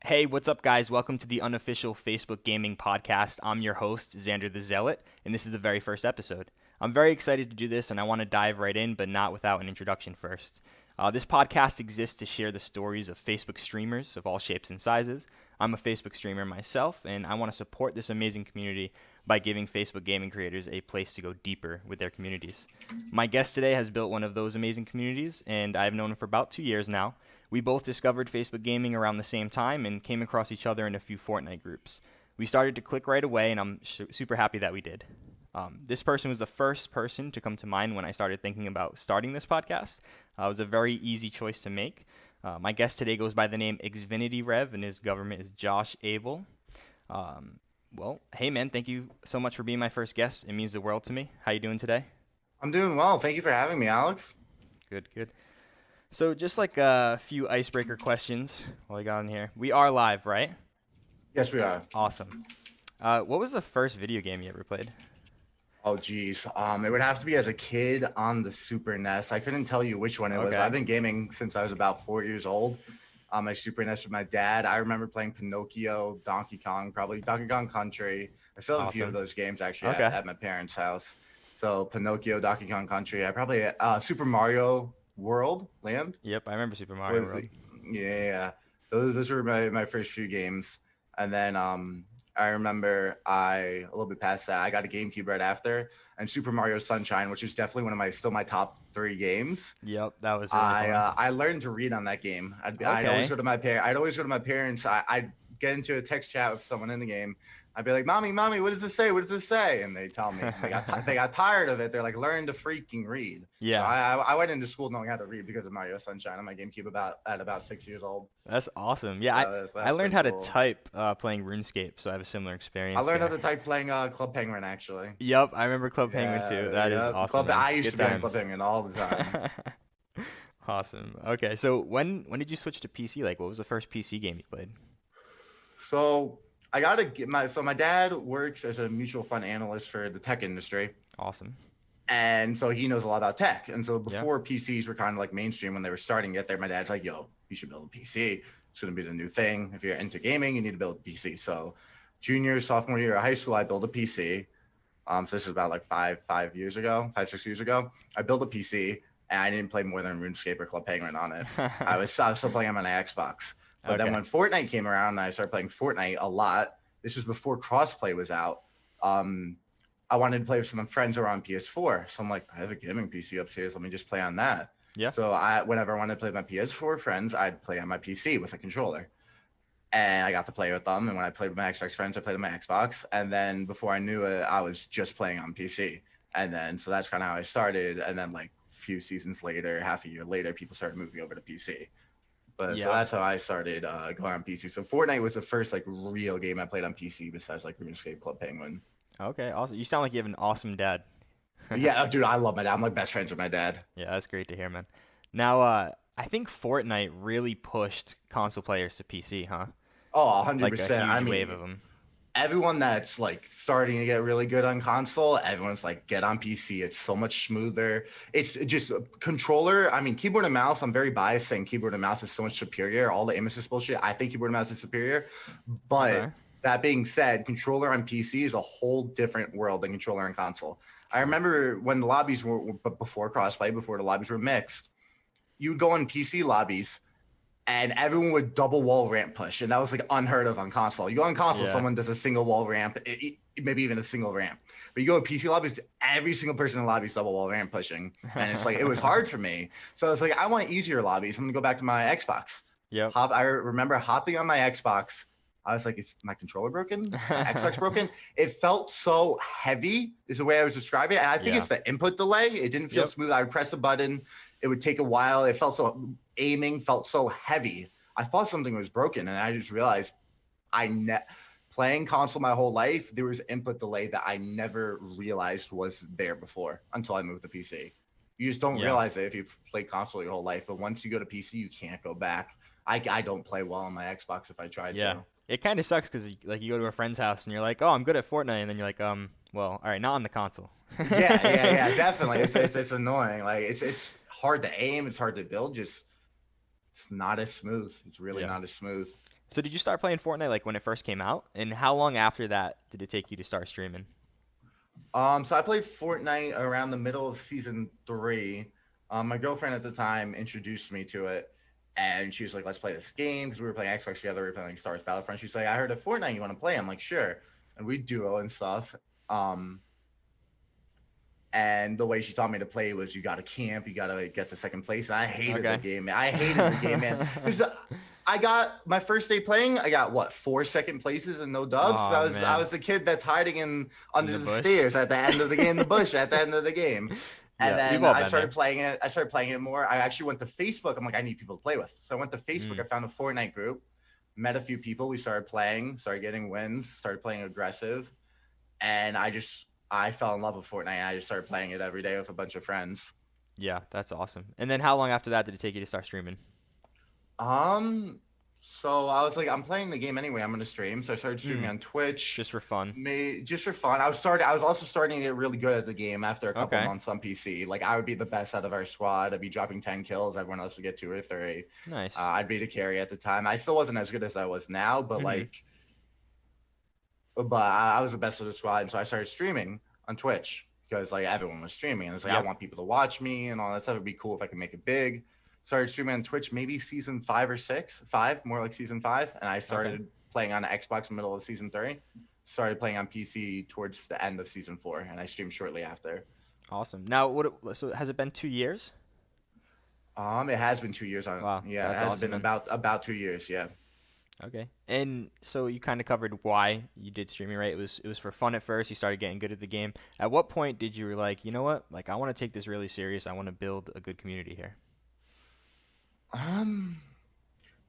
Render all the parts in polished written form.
Hey, what's up, guys? Welcome to the unofficial Facebook Gaming Podcast. I'm your host, Xander the Zealot, and this is the very first episode. I'm very excited to do this, and I want to dive right in, but not without an introduction first. This podcast exists to share the stories of Facebook streamers of all shapes and sizes. I'm a Facebook streamer myself, and I want to support this amazing community by giving Facebook gaming creators a place to go deeper with their communities. My guest today has built one of those amazing communities, and I've known him for about 2 years now. We both discovered Facebook gaming around the same time and came across each other in a few Fortnite groups. We started to click right away, and I'm super happy that we did. This person was the first person to come to mind when I started thinking about starting this podcast. It was a very easy choice to make. My guest today goes by the name XvinityRev, and his government is Josh Ebel. Hey man, thank you so much for being my first guest. It means the world to me. How you doing today? I'm doing well. Thank you for having me, Alex. Good, good. So just like a few icebreaker questions while we got in here. We are live, right? Yes, we are. Awesome. What was the first video game you ever played? Oh, geez. It would have to be as a kid on the Super NES. I couldn't tell you which one it was. Okay. I've been gaming since I was about 4 years old. On my Super NES with my dad. I remember playing Pinocchio, Donkey Kong, probably Donkey Kong Country. I still have a few of Awesome. those games actually Okay. at my parents' house. So Pinocchio, Donkey Kong Country. I probably Super Mario World Land. Yep, I remember Super Mario Was World. yeah, those were my first few games, and then I remember a little bit past that I got a GameCube right after, and Super Mario Sunshine, which is definitely one of my top three games. Yep, that was really fun. I learned to read on that game. I'd always Okay. go to my parents. I'd always go to my parents. I'd get into a text chat with someone in the game. I'd be like, "Mommy, what does this say? What does this say?" And they tell me. And they got tired of it. They're like, "Learn to freaking read." So Yeah, I went into school knowing how to read because of Mario Sunshine on my GameCube at about 6 years old. that's awesome. Yeah, I I That's learned pretty how to cool. type playing RuneScape, so I have a similar I experience learned how there. to type playing Club Penguin actually. Yep, I remember Club Penguin too. That is Yeah. awesome, man. I used Good to be on Club times. Penguin all the time. Awesome. Okay, so when did you switch to PC? Like, what was the first PC game you played? So I gotta get my dad works as a mutual fund analyst for the tech industry. Awesome. And so he knows a lot about tech. And so Yeah. before PCs were kind of like mainstream when they were starting to get there, my dad's like, yo, you should build a PC. It's going to be the new thing. If you're into gaming, you need to build a PC. So junior, sophomore year of high school, I built a PC. So this is about like 6 years ago. I built a PC and I didn't play more than RuneScape or Club Penguin on it. I was still playing on my Xbox. But then Okay. when Fortnite came around, I started playing Fortnite a lot. This was before crossplay was out. Um, I wanted to play with some friends who were on PS4. So I'm like, I have a gaming PC upstairs. Let me just play on that. Yeah. So whenever I wanted to play with my PS4 friends, I'd play on my PC with a controller. And I got to play with them. And when I played with my Xbox friends, I played on my Xbox. And then before I knew it, I was just playing on PC. And then so that's kind of how I started. And then like a few seasons later, half a year later, people started moving over to PC. But so Yeah. that's how I started going on PC. So Fortnite was the first like real game I played on PC besides like RuneScape, Club Penguin. Okay. Awesome. You sound like you have an awesome dad. Yeah, dude, I love my dad. I'm like best friends with my dad. Yeah, that's great to hear, man. Now, I think Fortnite really pushed console players to PC, huh? Oh, Like a 100%. I huge wave mean, of them. everyone that's like starting to get really good on console, everyone's like, get on PC. It's so much smoother. It's just a controller. I mean, keyboard and mouse. I'm very biased saying keyboard and mouse is so much superior. All the aim assist bullshit. I think keyboard and mouse is superior. But Okay. that being said, controller on PC is a whole different world than controller on console. I remember when the lobbies were before crossplay, before the lobbies were mixed, you would go in PC lobbies and everyone would double wall ramp push, and that was like unheard of on console. You go on console, Yeah. someone does a single wall ramp, maybe even a single ramp. But you go to PC lobbies, every single person in the lobby is double wall ramp pushing, and it's like it was hard for me. So it's like I want easier lobbies. I'm gonna go back to my Xbox. Yep. I remember hopping on my Xbox. I was like, is my controller broken? My Xbox broken? It felt so heavy, is the way I was describing it. And I think Yeah. it's the input delay. It didn't feel Yep. smooth. I would press a button, it would take a while. It felt so aiming felt so heavy. I thought something was broken, and I just realized playing console my whole life, there was input delay that I never realized was there before until I moved to PC. You just don't Yeah. realize it if you've played console your whole life, but once you go to PC, you can't go back. I don't play well on my Xbox if I tried Yeah. to. It kind of sucks because like you go to a friend's house and you're like, oh, I'm good at Fortnite, and then you're like, well, all right, not on the console. Yeah, definitely. It's annoying. Like it's hard to aim. It's hard to build. Just it's not as smooth. It's really Yeah. not as smooth. So did you start playing Fortnite like when it first came out? And how long after that did it take you to start streaming? So I played Fortnite around the middle of season 3. My girlfriend at the time introduced me to it, and she was like, "Let's play this game," because we were playing Xbox together. We were playing Star Wars Battlefront. She's like, "I heard of Fortnite. You want to play?" I'm like, "Sure," and we duo and stuff. Um, and the way she taught me to play was you got to camp, you got to get to second place. And I hated the Okay. game. I hated the game, man. Because I got my first day playing, I got what, 4 second places and no dubs. So Oh I man, was a kid that's hiding in in under the the bush. stairs at the end of the game, the bush at the end of the game. And Yeah, we've then all I been started there. playing it. I started playing it more. I actually went to Facebook. I'm like, I need people to play with. So I went to Facebook. I Mm. found a Fortnite group, met a few people. We started playing, started getting wins, started playing aggressive, and I fell in love with Fortnite. And I just started playing it every day with a bunch of friends. Yeah, that's awesome. And then how long after that did it take you to start streaming? Um, so I was like, I'm playing the game anyway. I'm gonna stream. So I started streaming Mm. on Twitch, Just for fun. just for fun. I was also starting to get really good at the game after a couple Okay. months on PC. Like I would be the best out of our squad. I'd be dropping 10 kills. Everyone else would get 2 or 3. Nice. I'd be the carry at the time. I still wasn't as good as I was now, but Mhm. I was the best of the squad, and so I started streaming on Twitch because like everyone was streaming, and it's like I Yep. want people to watch me and all that stuff. It'd be cool if I could make it big. Started streaming on Twitch, maybe season 5 or 6, 5 more like season 5, and I Okay. started playing on Xbox in the middle of season 3. Started playing on PC towards the end of season 4, and I streamed shortly after. Awesome. Now, so has it been 2 years? It has been 2 years on. Wow, Yeah, it that's has awesome, been man. about 2 years. Yeah. Okay. And so you kind of covered why you did streaming, right? It was for fun at first. You started getting good at the game. At what point did you were like, you know what? Like I want to take this really serious. I want to build a good community here. Um,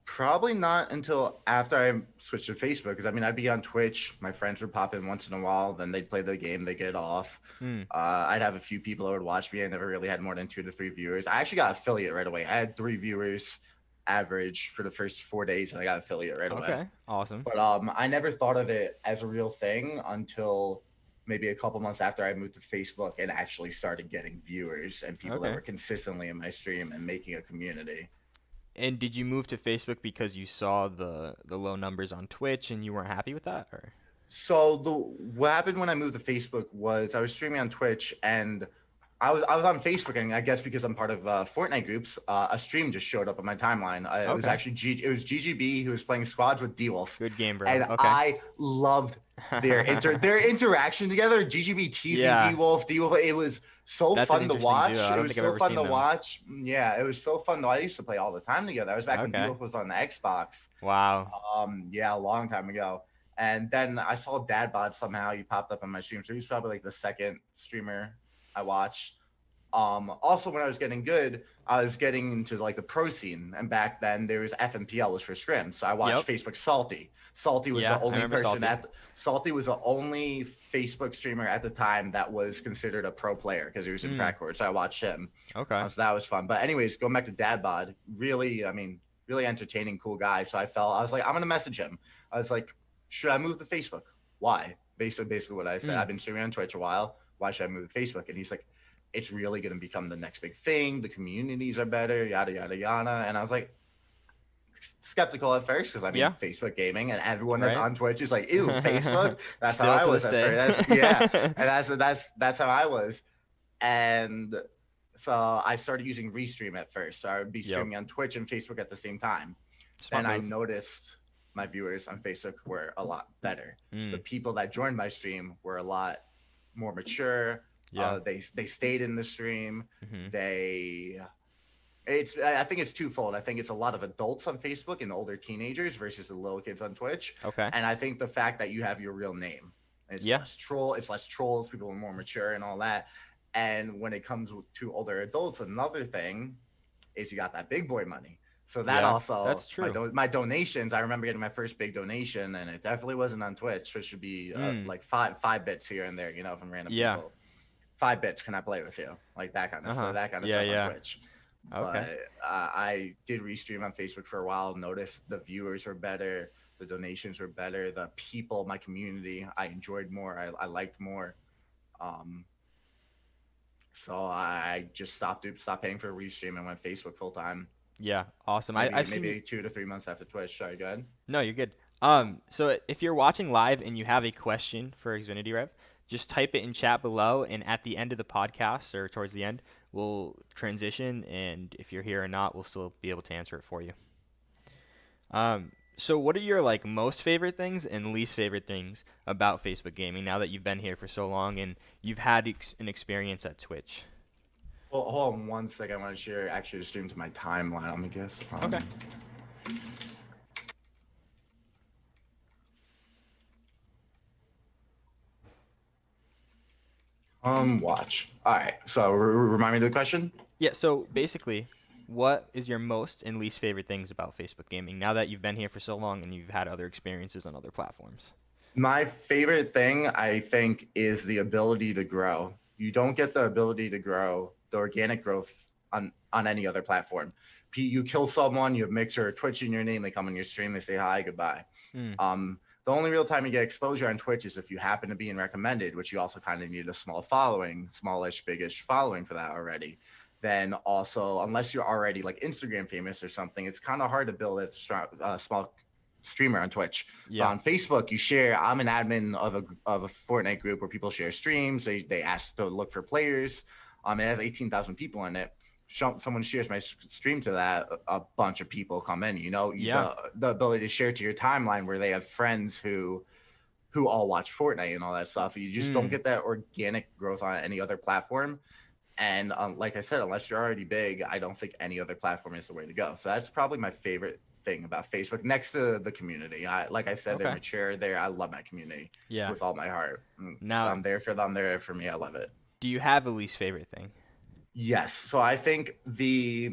Probably not until after I switched to Facebook, because I mean, I'd be on Twitch. My friends would pop in once in a while. Then they'd play the game. They get off. Hmm. I'd have a few people that would watch me. I never really had more than 2 to 3 viewers. I actually got affiliate right away. I had 3 viewers average for the first 4 days, and I got affiliate right away. Okay. Awesome. But I never thought of it as a real thing until maybe a couple months after I moved to Facebook and actually started getting viewers and people that Okay. were consistently in my stream and making a community. And did you move to Facebook because you saw the low numbers on Twitch and you weren't happy with that, or? So what happened when I moved to Facebook was I was streaming on Twitch, and I was on Facebook, and I guess because I'm part of Fortnite groups, a stream just showed up on my timeline. It was Okay. actually it was GGB who was playing squads with D Wolf, Good game, bro. and Okay. I loved their interaction together. GGB teasing Yeah, D Wolf. It was so that's an fun to interesting duo. watch. I It don't was think I've so ever fun seen to them. watch. Yeah, it was so fun. I used to play all the time together. I was back when D Okay. Wolf was on the Xbox. Wow. Yeah, a long time ago. And then I saw Dad Bod somehow. He popped up on my stream. So he's probably like the second streamer I watched. Also, when I was getting good, I was getting into like the pro scene, and back then there was FMPL was for scrim. So I watched Yep. Facebook Salty. Salty was Yeah, the I only remember person Salty. Salty was the only Facebook streamer at the time that was considered a pro player because he was in Hmm. Crackcord. So I watched him. Okay. So that was fun. But anyways, going back to Dad Bod, really, I mean, really entertaining, cool guy. So I was like, I'm gonna message him. I was like, should I move to Facebook? Why? Basically what I said. Hmm. I've been streaming on Twitch a while. Why should I move to Facebook? And he's like, it's really going to become the next big thing. The communities are better, yada, yada, yada. And I was like, skeptical at first because I mean, Yeah. Facebook gaming and everyone that's Right. on Twitch is like, ew, Facebook. That's how Still I to was this at day. first. Yeah. And that's how I was. And so I started using Restream at first. So I would be Yep. streaming on Twitch and Facebook at the same time. Smart Then I move. noticed my viewers on Facebook were a lot better. The Mm. people that joined my stream were a lot more mature. Yeah. They stayed in the stream. Hmm. I think it's twofold. I think it's a lot of adults on Facebook and older teenagers versus the little kids on Twitch. Okay. And I think the fact that you have your real name, Yeah. it's less trolls, people are more mature and all that. And when it comes to older adults, another thing is you got that big boy money. So that Yeah. also That's true. my donations. I remember getting my first big donation, and it definitely wasn't on Twitch. Which should be Mm. like five bits here and there, from random Yeah. people. 5 bits, can I play with you? Like that kind of Uh-huh. stuff. That kind of Yeah, stuff yeah. on Twitch. Okay. But I did restream on Facebook for a while. Noticed the viewers were better, the donations were better, the people, my community, I enjoyed more. I liked more. Um, so I just stopped paying for restream and went Facebook full time. Yeah, awesome. Maybe I've seen. maybe 2 to 3 months after Twitch. Sorry, go ahead. No, you're good. So if you're watching live and you have a question for XvinityRev, just type it in chat below, and at the end of the podcast or towards the end, we'll transition, and if you're here or not, we'll still be able to answer it for you. So what are your like most favorite things and least favorite things about Facebook gaming now that you've been here for so long and you've had an experience at Twitch? Well, hold on one second. I want to share actually the stream to my timeline. Let me guess. Okay. Watch. All right. So remind me of the question. Yeah, so basically, what is your most and least favorite things about Facebook gaming now that you've been here for so long and you've had other experiences on other platforms? My favorite thing, I think, is the ability to grow. You don't get the ability to grow, the organic growth on any other platform. You kill someone, you have Mixer or Twitch in your name, they come on your stream, they say hi, goodbye. Hmm. The only real time you get exposure on Twitch is if you happen to be in recommended, which you also kind of need a small following, smallish, biggish following for that already. Then also, unless you're already like Instagram famous or something, it's kind of hard to build a small streamer on Twitch. But Yeah. on Facebook, you share. I'm an admin of a Fortnite group where people share streams. They ask to look for players. It has 18,000 people in it. Someone shares my stream to that, a bunch of people come in. Yeah. The ability to share to your timeline where they have friends who all watch Fortnite and all that stuff. You just don't Hmm. get that organic growth on any other platform. And like I said, unless you're already big, I don't think any other platform is the way to go. So that's probably my favorite thing about Facebook, next to the community. Like I said, they're Okay. mature. I love my community Yeah. with all my heart. Now, I'm there for them. They're there for me. I love it. do you have a least favorite thing? Yes. So I think the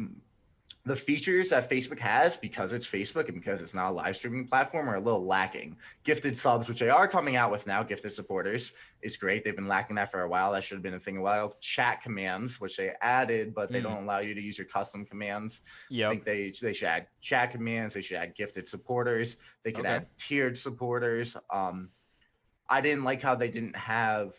features that Facebook has, because it's Facebook and because it's not a live streaming platform, are a little lacking. Gifted subs, which they are coming out with now, gifted supporters, is great. They've been lacking that for a while. That should have been a thing a while. Chat commands, which they added, but they Hmm. don't allow you to use your custom commands. I Yep. think they should add chat commands. They should add gifted supporters. They could Okay. add tiered supporters. I didn't like how they didn't have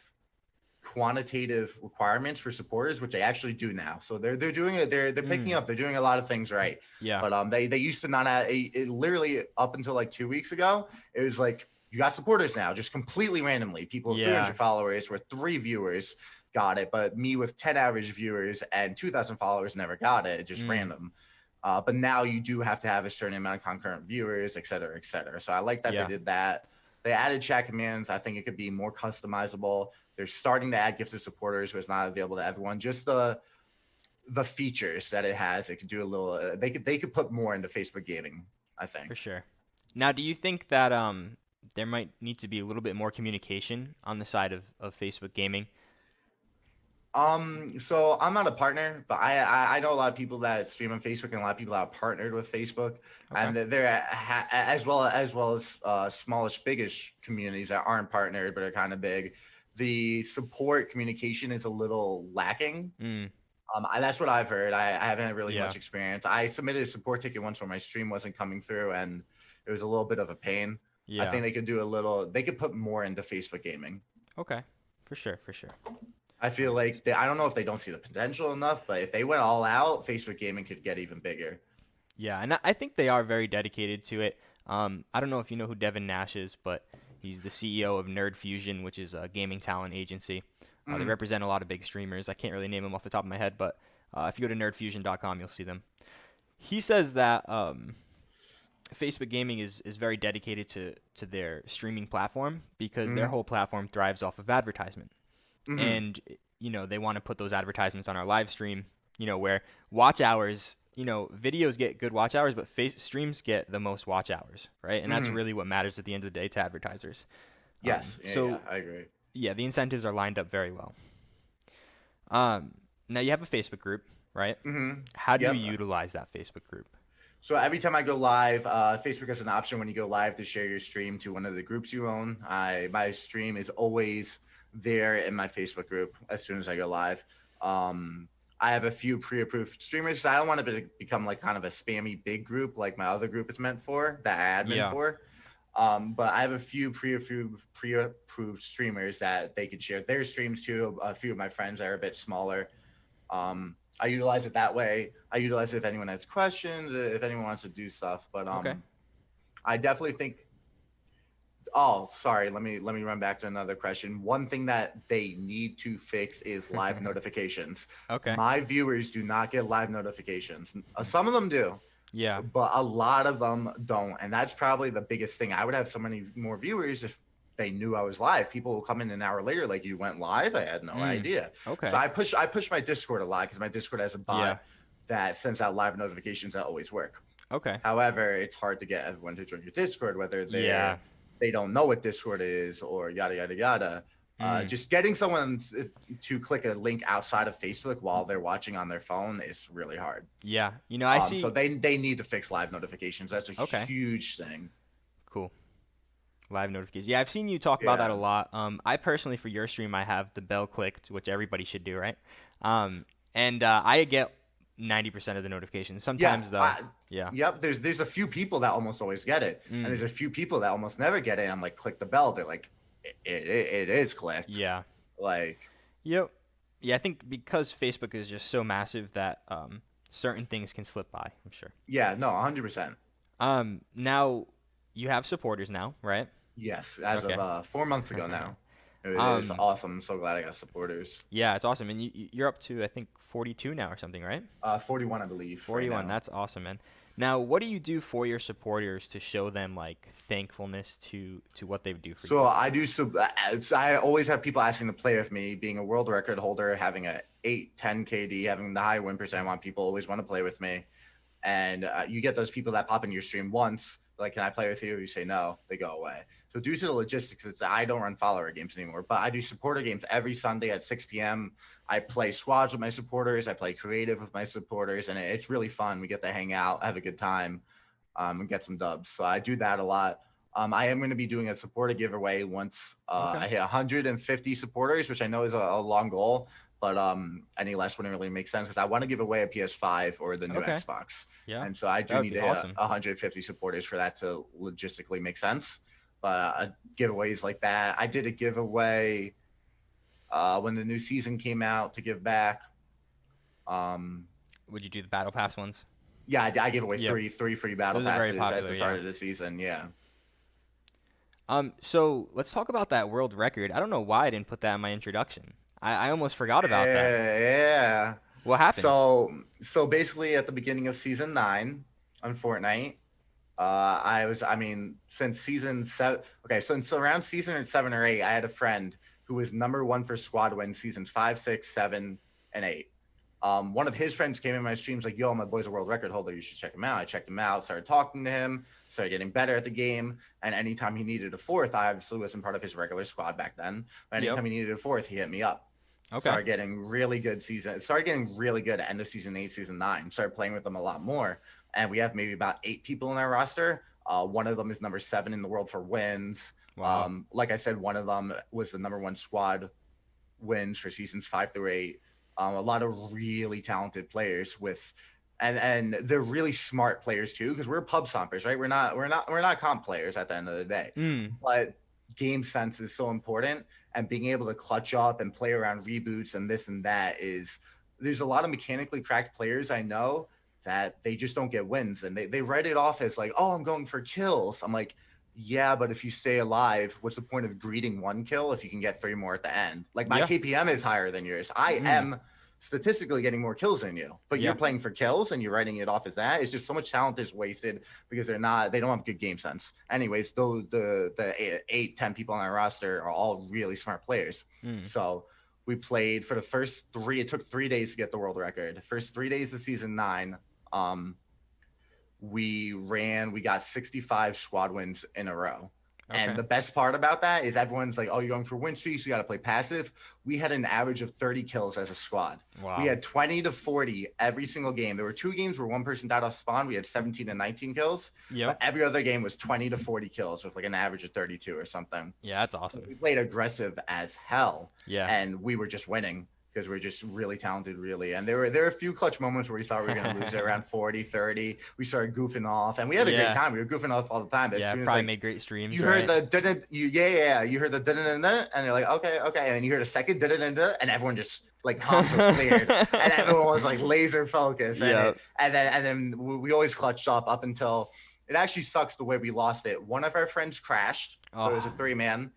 quantitative requirements for supporters, which they actually do now. So they're doing it. They're picking Hmm. up. They're doing a lot of things right. Yeah. But they used to not have it literally up until like 2 weeks ago. It was like you got supporters now, just completely randomly. People with Yeah. 300 followers with 3 viewers got it, but me with 10 average viewers and 2,000 followers never got it. It's just Hmm. random. But now you do have to have a certain amount of concurrent viewers, et cetera, et cetera. So I like that they Yeah. did that. They added chat commands. I think it could be more customizable. They're starting to add gifted supporters, but it's not available to everyone. Just the features that it has, it could do a little. They could put more into Facebook gaming. I For think. sure. Now, do you think that there might need to be a little bit more communication on the side of Facebook gaming? So I'm not a partner, but I know a lot of people that stream on Facebook and a lot of people that have partnered with Facebook, Okay. and as well as smallish, biggish communities that aren't partnered but are kind of big. The support communication is a little lacking. Mm. That's what I've heard. I haven't had really Yeah. much experience. I submitted a support ticket once where my stream wasn't coming through, and it was a little bit of a pain. I Yeah. think they could do a little. They could put more into Facebook gaming. Okay. For sure. For sure. I feel like I don't know if they don't see the potential enough, but if they went all out, Facebook gaming could get even bigger. Yeah, and I think they are very dedicated to it. I don't know if you know who Devin Nash is, but he's the CEO of Nerd Fusion, which is a gaming talent agency. They Mm-hmm. represent a lot of big streamers. I can't really name them off the top of my head, but if you go to nerdfusion.com, you'll see them. He says that Facebook gaming is very dedicated to their streaming platform because their Mm-hmm. whole platform thrives off of advertisement. Mm-hmm. And they want to put those advertisements on our live stream, where watch hours, videos get good watch hours, but streams get the most watch hours, right? And that's Mm-hmm. really what matters at the end of the day to advertisers. Yes. Yeah. So I agree. yeah, the incentives are lined up very well. um, Now you have a Facebook group, right? Mm-hmm. How do you Yep. utilize that Facebook group? So every time I go live, Facebook has an option when you go live to share your stream to one of the groups you own. My stream is always there in my Facebook group as soon as I go live. I have a few pre-approved streamers. I don't want to become like kind of a spammy big group like my other group is meant for, that I admin Yeah. for. But I have a few pre-approved streamers that they could share their streams to. A few of my friends that are a bit smaller. I utilize it that way. I utilize it if anyone has questions, if anyone wants to do stuff. But Okay. I definitely think. Oh, sorry. Let me run back to another question. One thing that they need to fix is live notifications. Okay. My viewers do not get live notifications. Some of them do, Yeah. but a lot of them don't, and that's probably the biggest thing. I would have so many more viewers if they knew I was live. People will come in an hour later, like, you went live. I had no Mm. idea. So Okay. I push my Discord a lot because my Discord has a Yeah. bot that sends out live notifications that always work. Okay. However, it's hard to get everyone to join your Discord, whether Yeah. they don't know what Discord is or yada yada yada. Mm. Just getting someone to click a link outside of Facebook while they're watching on their phone is really hard. Yeah. I So see. they need to fix live notifications. That's a Okay. huge thing. Cool. Live notifications. Yeah, I've seen you talk about that a Yeah. lot. I personally, for your stream, I have the bell clicked, which everybody should do, right? Um, and I get 90% of the notifications. Yeah. Sometimes though, yeah. Yep. There's a few people that almost always get it, and Mm. there's a few people that almost never get it. I'm like, click the bell. They're like, it is clicked. Yeah. Like, Yep. Yeah, I think because Facebook is just so massive that certain things can slip by, I'm sure. yeah, no, 100%. Now you have supporters now, right? Yes, as of Okay. 4 months ago now. It is Um, awesome. I'm so glad I got supporters. yeah, it's awesome. And you're up to, I think, 42 now or something, right? 41, I believe, right 41. now. That's awesome, man. Now, what do you do for your supporters to show them like thankfulness to what they do for So you? I do. So I always have people asking to play with me. Being a world record holder, having a 810 KD, having the high win percent, I want people always want to play with me. And you get those people that pop in your stream once, like, can I play with you? You say no, they go away. So due to the logistics, I don't run follower games anymore, but I do supporter games every Sunday at 6 p.m. I play squads with my supporters. I play creative with my supporters, and it's really fun. We get to hang out, have a good time, and get some dubs. So I do that a lot. I am going to be doing a supporter giveaway once Okay. I hit 150 supporters, which I know is a long goal, but any less wouldn't really make sense because I want to give away a PS5 or the new Okay. Xbox. Yeah. And so I That do would need be to hit awesome. 150 supporters for that to logistically make sense. But giveaways like that, I did a giveaway when the new season came out to give back. Um, Would you do the battle pass ones? yeah, I gave away Yep. three free battle Those are very passes at popular, the yeah. start of the season. Yeah. So let's talk about that world record. I don't know why I didn't put that in my introduction. I almost forgot about that. Yeah. What happened? So basically at the beginning of season 9 on Fortnite, I mean, since season 7, okay, since around season 7 or 8, I had a friend who was number 1 for squad wins seasons 5, 6, 7, and 8. One of his friends came in my streams like, yo, my boy's a world record holder. You should check him out. I checked him out, started talking to him, started getting better at the game. And anytime he needed a fourth, I obviously wasn't part of his regular squad back then. But Yep. anytime he needed a fourth, he hit me up. Okay. Started getting really good at end of season 8, season 9. Started playing with them a lot more. And we have maybe about 8 people in our roster. One of them is number 7 in the world for wins. Wow. Like I said, one of them was the number 1 squad wins for seasons 5 through 8. A lot of really talented players and they're really smart players too because we're pub stompers, right? We're not comp players at the end of the day, Mm. but game sense is so important, and being able to clutch up and play around reboots and this and that is. There's a lot of mechanically cracked players I know that they just don't get wins, and they write it off as like, oh, I'm going for kills. I'm like, yeah, but if you stay alive, what's the point of greeting 1 kill if you can get 3 more at the end? Like, my Yeah. KPM is higher than yours. I Mm. am statistically getting more kills than you, but Yeah. you're playing for kills and you're writing it off as that. It's just so much talent is wasted because they don't have good game sense. Anyways, though the 8, 10 people on our roster are all really smart players. Mm. So we played for the first 3. It took 3 days to get the world record. The first 3 days of season 9, we got 65 squad wins in a row. And Okay. the best part about that is everyone's like, oh, you're going for win streaks, you got to play passive. We had an average of 30 kills as a squad. Wow. We had 20 to 40 every single game. There were 2 games where 1 person died off spawn. We had 17 and 19 kills. Yep. But every other game was 20 to 40 kills with like an average of 32 or something. Yeah, that's awesome. We played aggressive as hell. Yeah. And we were just winning because we're just really talented, really. And there were a few clutch moments where we thought we were going to lose at around 40, 30. We started goofing off, and we had a Yeah. great time. We were goofing off all the time. But Yeah, as soon as probably like, made great streams, you right? heard the you heard the and you're like, okay, and then you heard a second and everyone just like comps were cleared, and everyone was like laser focused. Yeah. And then we always clutched up until it actually sucks the way we lost it. One of our friends crashed, so it was a Oh. 3-man.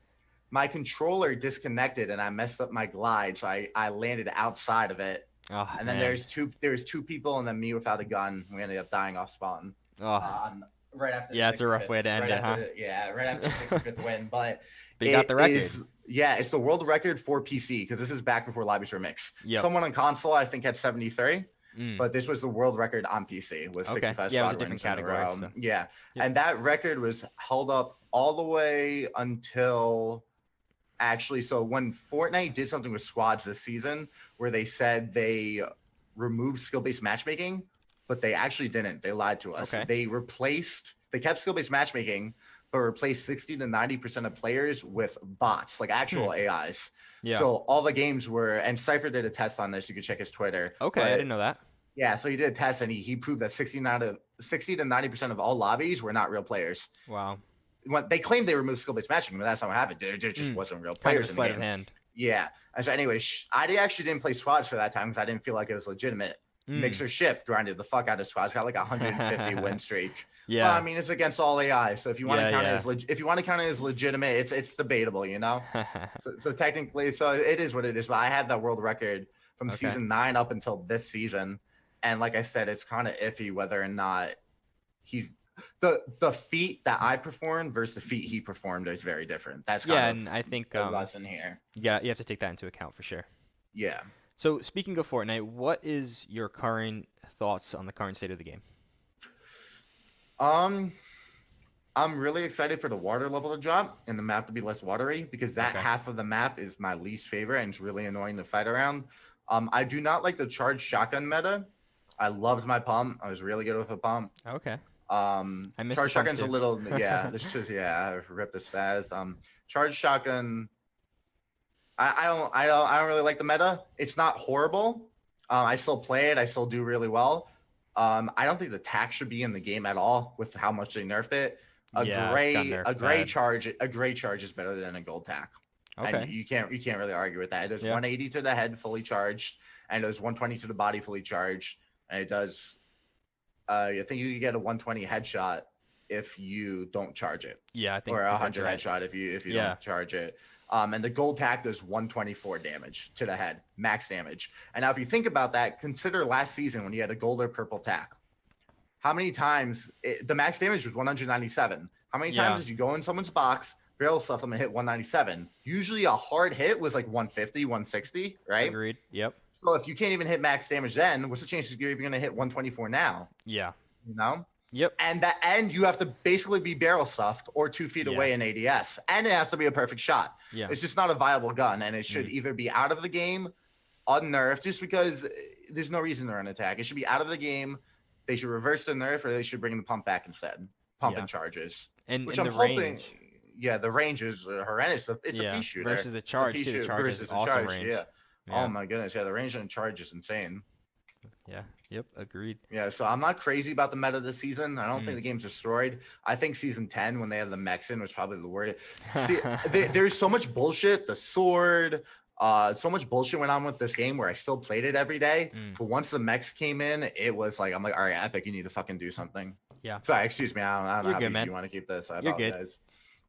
My controller disconnected and I messed up my glide, so I landed outside of it. Oh And then man. there's two people and then me without a gun. We ended up dying off spawn. Oh. On right after the Yeah, it's a rough 65th, way to end right it, after huh? right after the 65th win. But But you got it the record. is, yeah, it's the world record for PC because this is back before lobbies were mixed. Yep. Someone on console I think had 73. Mm. But this was the world record on PC with Okay. 65 Yeah, it was a squad different wins in a category. row. So. Yeah, Yep. and that record was held up all the way until actually. So when Fortnite did something with squads this season, where they said they removed skill-based matchmaking, but they actually didn't. They lied to us. Okay. They kept skill-based matchmaking, but replaced 60 to 90% of players with bots, like actual AIs. Yeah. So all the games were, and Cypher did a test on this. You could check his Twitter. Okay, I didn't know that. Yeah, so he did a test and he proved that 60 to 90% of all lobbies were not real players. Wow. When they claimed they removed skill-based matchmaking, but that's not what happened. It just wasn't real Kind of players a in the sleight game. of hand. Yeah. And so anyway, I actually didn't play squads for that time because I didn't feel like it was legitimate. Mixer Ship grinded the fuck out of squads, got like a 150 win streak. Yeah. Well, I mean, it's against all AI, so if you want to count Yeah, it as if you want to count it as legitimate, it's debatable, you know. So technically, so it is what it is. But I had that world record from Okay. season 9 up until this season, and like I said, it's kind of iffy whether or not he's the feat that I performed versus the feat he performed is very different. That's yeah, kind and I think of the lesson here. yeah, you have to take that into account for sure. Yeah. So speaking of Fortnite, what is your current thoughts on the current state of the game? I'm really excited for the water level to drop and the map to be less watery because that half of the map is my least favorite and it's really annoying to fight around. I do not like the charged shotgun meta. I loved my pump. I was really good with a pump. Okay. I missed charged the pump shotgun's a too. little this just I ripped this fast. Charged shotgun. I don't really like the meta. It's not horrible. I still play it. I still do really well. I don't think the tack should be in the game at all with how much they nerfed it. A gray charge is better than a gold tack. Okay. And you can't really argue with that. It does Yeah. 180 to the head fully charged, and it does 120 to the body fully charged, and it does. I think you can get a 120 headshot if you don't charge it. Yeah, I think. Or a that's 100 right. headshot if you don't charge it. And the gold tack does 124 damage to the head, max damage. And now if you think about that, consider last season when you had a gold or purple tack. How many times the max damage was 197? How many times did you go in someone's box, barrel stuff them and hit 197? Usually a hard hit was like 150, 160, right? Agreed. Yep. So if you can't even hit max damage then, what's the chances you're even going to hit 124 now? Yeah. You know? Yep. And you have to basically be barrel stuffed or 2 feet away in ADS, and it has to be a perfect shot. Yeah. It's just not a viable gun, and it should either be out of the game, unnerfed, just because there's no reason to run attack. It should be out of the game. They should reverse the nerf, or they should bring the pump back instead. Pump and charges. And which I'm I'm hoping. range. Yeah, the range is horrendous. It's a pea shooter versus the charge too. The charge is awesome range. Yeah. Oh my goodness, yeah, the range and charge is insane. Yeah. Yep. Agreed. Yeah, so I'm not crazy about the meta this season. I don't think the game's destroyed. I think season 10 when they had the mechs in was probably the worst. See, there's so much bullshit. The sword, so much bullshit went on with this game where I still played it every day. But once the mechs came in, it was like I'm like, all right, Epic, you need to fucking do something. Yeah. Sorry, excuse me. I don't know how good, you want to keep this. I You're apologize. good.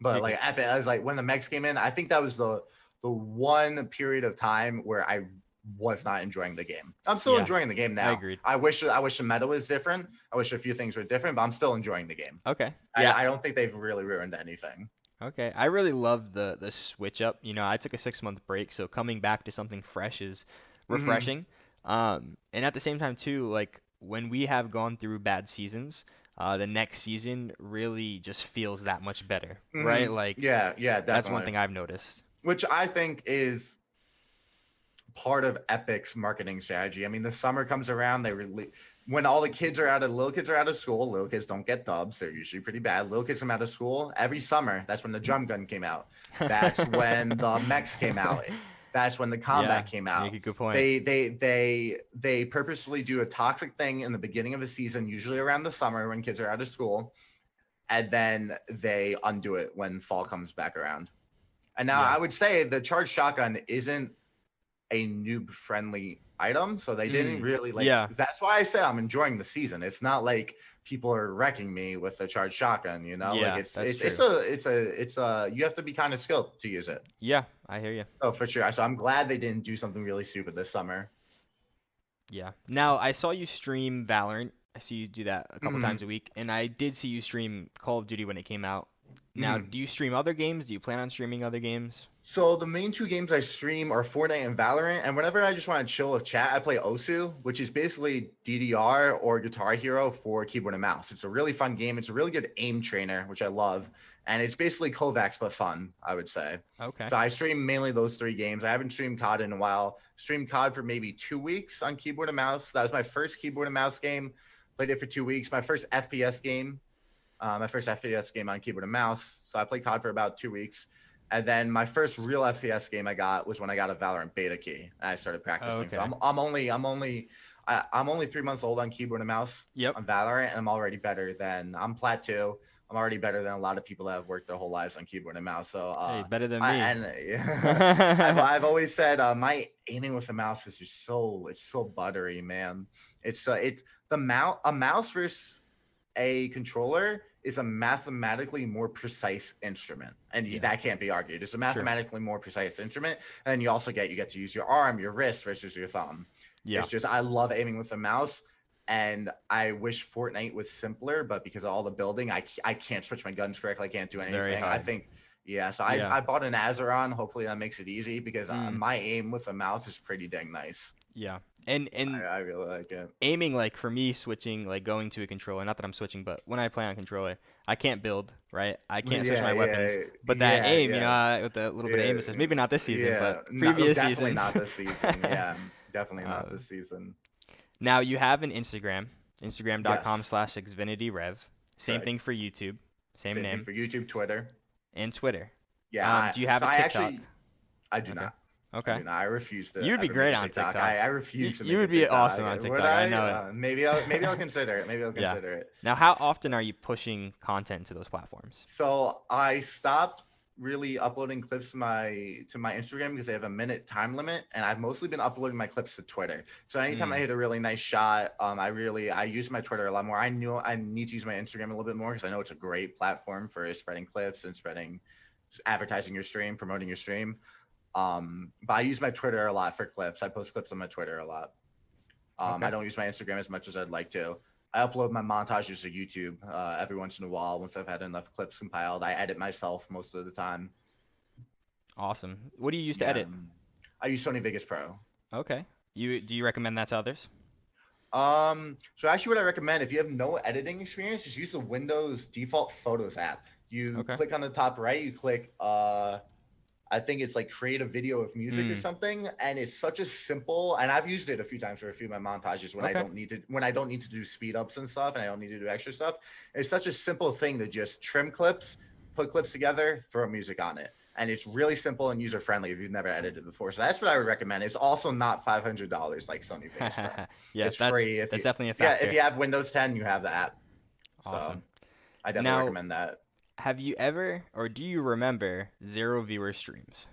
But You're like Epic, I was like when the mechs came in, I think that was the one period of time where I was not enjoying the game. I'm still enjoying the game now. I agreed. I wish the meta was different. I wish a few things were different, but I'm still enjoying the game. Okay. Yeah. I don't think they've really ruined anything. Okay. I really love the switch up. You know, I took a 6-month break, so coming back to something fresh is refreshing. And at the same time too, like when we have gone through bad seasons, the next season really just feels that much better, right? Like yeah, definitely. That's one thing I've noticed. Which I think is part of Epic's marketing strategy. I mean, the summer comes around, when all the little kids are out of school, little kids don't get dubs. They're usually pretty bad. Little kids come out of school every summer. That's when the drum gun came out. That's when the mechs came out. That's when the combat came out. Make a good point. They purposely do a toxic thing in the beginning of the season, usually around the summer when kids are out of school, and then they undo it when fall comes back around. And now I would say the charged shotgun isn't a noob friendly item, so they didn't really like. Yeah. That's why I said I'm enjoying the season. It's not like people are wrecking me with the charged shotgun. Like Yeah, it's that's it's it's true. a it's a it's a you have to be kind of skilled to use it. Yeah, I hear you. Oh, for sure. So I'm glad they didn't do something really stupid this summer. Yeah. Now, I saw you stream Valorant. I see you do that a couple Hmm. times a week, and I did see you stream Call of Duty when it came out. Now, Hmm. do you stream other games? Do you plan on streaming other games? So the main two games I stream are Fortnite and Valorant, and whenever I just want to chill with chat, I play Osu, which is basically DDR or Guitar Hero for keyboard and mouse. It's a really fun game. It's a really good aim trainer, which I love, and it's basically Kovacs but fun, I would say. Okay. So I stream mainly those three games. I haven't streamed COD in a while. Streamed COD for maybe 2 weeks on keyboard and mouse. That was my first keyboard and mouse game. Played it for 2 weeks. My first FPS game on keyboard and mouse. So I played COD for about 2 weeks. And then my first real FPS game I got was when I got a Valorant beta key and I started practicing. So Okay. I'm only 3 months old on keyboard and mouse Yep. on Valorant, and I'm plat two. I'm already better than a lot of people that have worked their whole lives on keyboard and mouse. So Hey, better than I me. and I've always said my aiming with the mouse is just it's so buttery, man. It's the mouse a mouse versus a controller is a mathematically more precise instrument, and Yeah, that can't be argued. It's a sure. mathematically more precise instrument, and then you get to use your arm, your wrist versus your thumb. Yeah, It's just I love aiming with the mouse, and I wish Fortnite was simpler, but because of all the building, I can't switch my guns correctly. I can't do it's very anything. I hard. think yeah, so Yeah. I bought an Azeron. Hopefully that makes it easy because Mm, my aim with the mouse is pretty dang nice. yeah. And I really like it. aiming like for me switching like going to a controller, not that I'm switching, but when I play on controller, I can't build, right? I can't switch Yeah, my weapons. yeah, But that yeah, aim, yeah. with a little bit of Yeah, aim assist, maybe not this season, but yeah. No, previous definitely seasons. not this season. Yeah, definitely not Um, this season. Now you have an Instagram, Yes, instagram.com/XvinityRev. Same correct. thing for YouTube, same Same thing name, for YouTube, Twitter. and Twitter. Yeah, Do you have so a I TikTok? actually, I do Okay. not. I Okay. do not. I refuse to You would be ever make great a on TikTok. TikTok. I refuse to You make a would be TikTok. awesome on Would TikTok. I I? know it. Maybe I'll consider it. Maybe I'll Yeah. consider it. Now, how often are you pushing content to those platforms? So I stopped really uploading clips to my Instagram because they have a minute time limit, and I've mostly been uploading my clips to Twitter. So anytime I Mm, hit a really nice shot, I use my Twitter a lot more. I knew I need to use my Instagram a little bit more because I know it's a great platform for spreading clips and spreading advertising your stream, promoting your stream. But I use my Twitter a lot for clips. I post clips on my Twitter a lot. I okay. don't use my Instagram as much as I'd like to. I upload my montages to YouTube every once in a while. Once I've had enough clips compiled, I edit myself most of the time. Awesome. What do you use to Yeah, edit? I use Sony Vegas Pro. Okay. Do you recommend that to others? So actually, what I recommend if you have no editing experience, just use the Windows default Photos app. You Okay. click on the top right, you click I think it's like create a video of music or Mm, something, and it's such a simple. And I've used it a few times for a few of my montages okay. when I don't need to do speed ups and stuff, and I don't need to do extra stuff. It's such a simple thing to just trim clips, put clips together, throw music on it, and it's really simple and user friendly if you've never edited before. So that's what I would recommend. It's also not $500 like Sony Vegas Pro. Yeah, It's free that's definitely a if factor. you have Windows 10, you have the app. So Awesome. I definitely Now, recommend that. have you ever or do you remember zero viewer streams?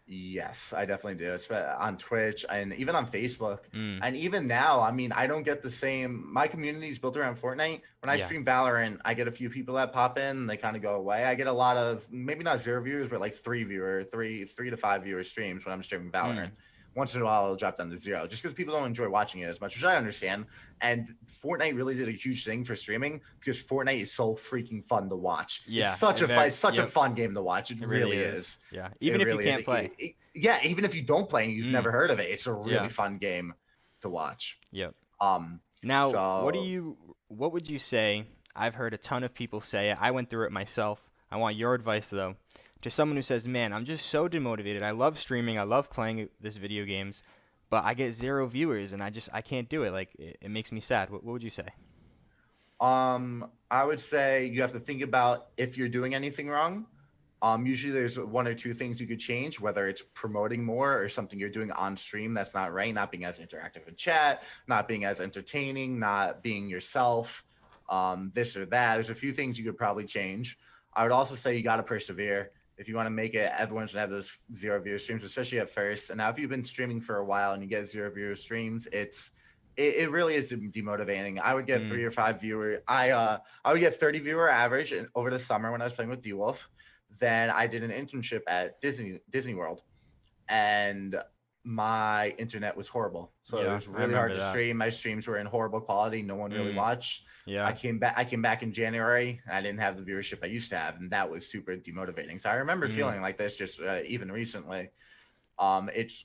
Yes, I definitely do. It's on Twitch and even on Facebook. Mm, And even now, I mean, I don't get the same. My community is built around Fortnite. When I yeah. stream Valorant, I get a few people that pop in, they kind of go away. I get a lot of maybe not zero viewers, but like three to five viewer streams when I'm streaming Valorant. Mm, Once in a while, it'll drop down to zero, just because people don't enjoy watching it as much, which I understand. And Fortnite really did a huge thing for streaming because Fortnite is so freaking fun to watch. yeah. It's such a Yep. fun game to watch. It It really really is. is. Yeah. It Even if you really is. can't play. Yeah, even if you don't play and you've Mm, never heard of it, it's a yeah. really fun game to watch. Yep. Um, Now, so what would you say? I've heard a ton of people say it. I went through it myself. I want your advice though. To someone who says, "Man, I'm just so demotivated. I love streaming. I love playing this video games, but I get zero viewers and I can't do it. Like it makes me sad." What would you say? I would say you have to think about if you're doing anything wrong. Usually there's one or two things you could change, whether it's promoting more or something you're doing on stream that's not right, not being as interactive in chat, not being as entertaining, not being yourself, this or that. There's a few things you could probably change. I would also say you got to persevere. if you want to make it, everyone should have those 0 viewer streams, especially at first. And now if you've been streaming for a while and you get 0 viewer streams, it really is demotivating. I would get Mm. 3 or 5 viewer. I would get 30 viewer average over the summer when I was playing with D-Wolf. Then I did an internship at Disney World, and my internet was horrible. So it Yeah, was I really hard remember to that. stream. My streams were in horrible quality. No one really Mm. watched. Yeah. I came back in January, and I didn't have the viewership I used to have, and that was super demotivating. So I remember Mm. feeling like this just even recently. It's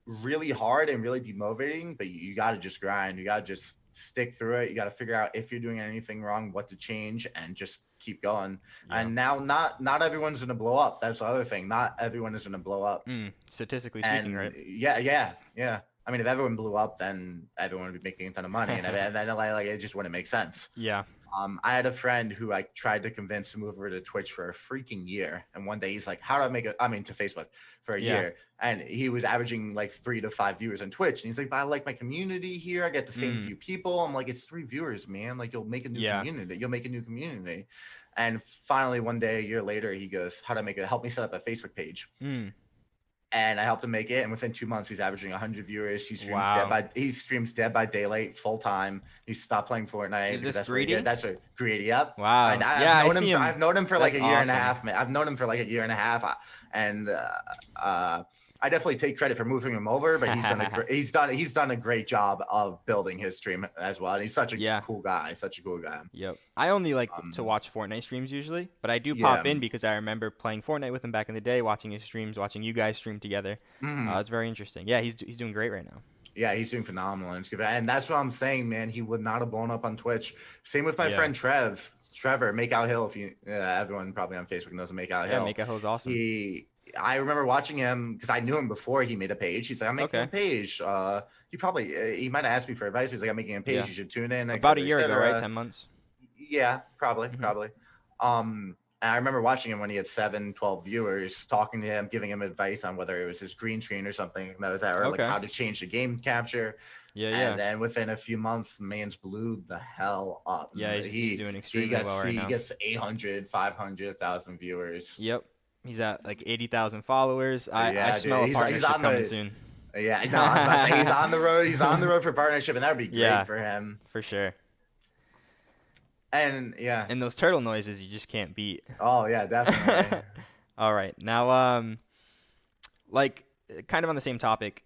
really hard and really demotivating, but you got to just grind. You got to just stick through it. You got to figure out if you're doing anything wrong, what to change, and just keep going. Yeah. And now, not everyone's gonna blow up. That's the other thing. Not everyone is gonna blow up. Statistically speaking, And right? yeah. I mean, if everyone blew up, then everyone would be making a ton of money, and then like it just wouldn't make sense. Yeah. I had a friend who I tried to convince to move over to Twitch for a freaking year. And one day he's like, how do I make it? I mean, to Facebook for a Yeah. year. And he was averaging like 3 to 5 viewers on Twitch. And he's like, but I like my community here. I get the same few people. I'm like, it's 3 viewers, man. Like, you'll make a new Yeah. community. You'll make a new community. And finally, one day, a year later, he goes, how do I make it? Help me set up a Facebook page. Mm. And I helped him make it, and within 2 months, he's averaging 100 viewers. Wow. He streams Dead by Daylight full time. He stopped playing Fortnite. Is Because this that's where he Greedy? that's what Greedy. Yep. Wow. And Yeah, I see him. I've known him for like That's a year and a awesome. half. Man. I've known him for like a year and a half, and I definitely take credit for moving him over. But he's done a great job of building his stream as well. And he's such a Yeah. cool guy. Such a cool guy. Yep. I only like to watch Fortnite streams usually, but I do pop Yeah. in because I remember playing Fortnite with him back in the day, watching his streams, watching you guys stream together. Mhm. It's very interesting. Yeah, he's doing great right now. Yeah, he's doing phenomenal. And that's what I'm saying, man. He would not have blown up on Twitch. Same with my Yeah. friend Trevor, Make Out Hill. If you, everyone probably on Facebook knows Make Out Yeah, Hill. Make a Hill's awesome. I remember watching him because I knew him before he made a page. He's like, I'm making a page. He might have asked me for advice. He's like, I'm making a page. Yeah. You should tune in. About a year ago, right? 10 months. Yeah, probably. Mhm. And I remember watching him when he had 7, 12 viewers, talking to him, giving him advice on whether it was his green screen or something that was that, or like Okay. how to change the game capture. Yeah, And yeah. then within a few months, man's blew the hell up. Yeah, he's doing extremely well right now. He gets 800, 500,000 viewers. Yep. He's at like 80,000 followers. I Yeah, smell dude. a partnership coming soon. Yeah, no, I was about to say he's on the road. He's on the road for partnership, and that would be great Yeah. for him. For sure. And yeah. And those turtle noises you just can't beat. Oh yeah, definitely. All right. Now, like, kind of on the same topic,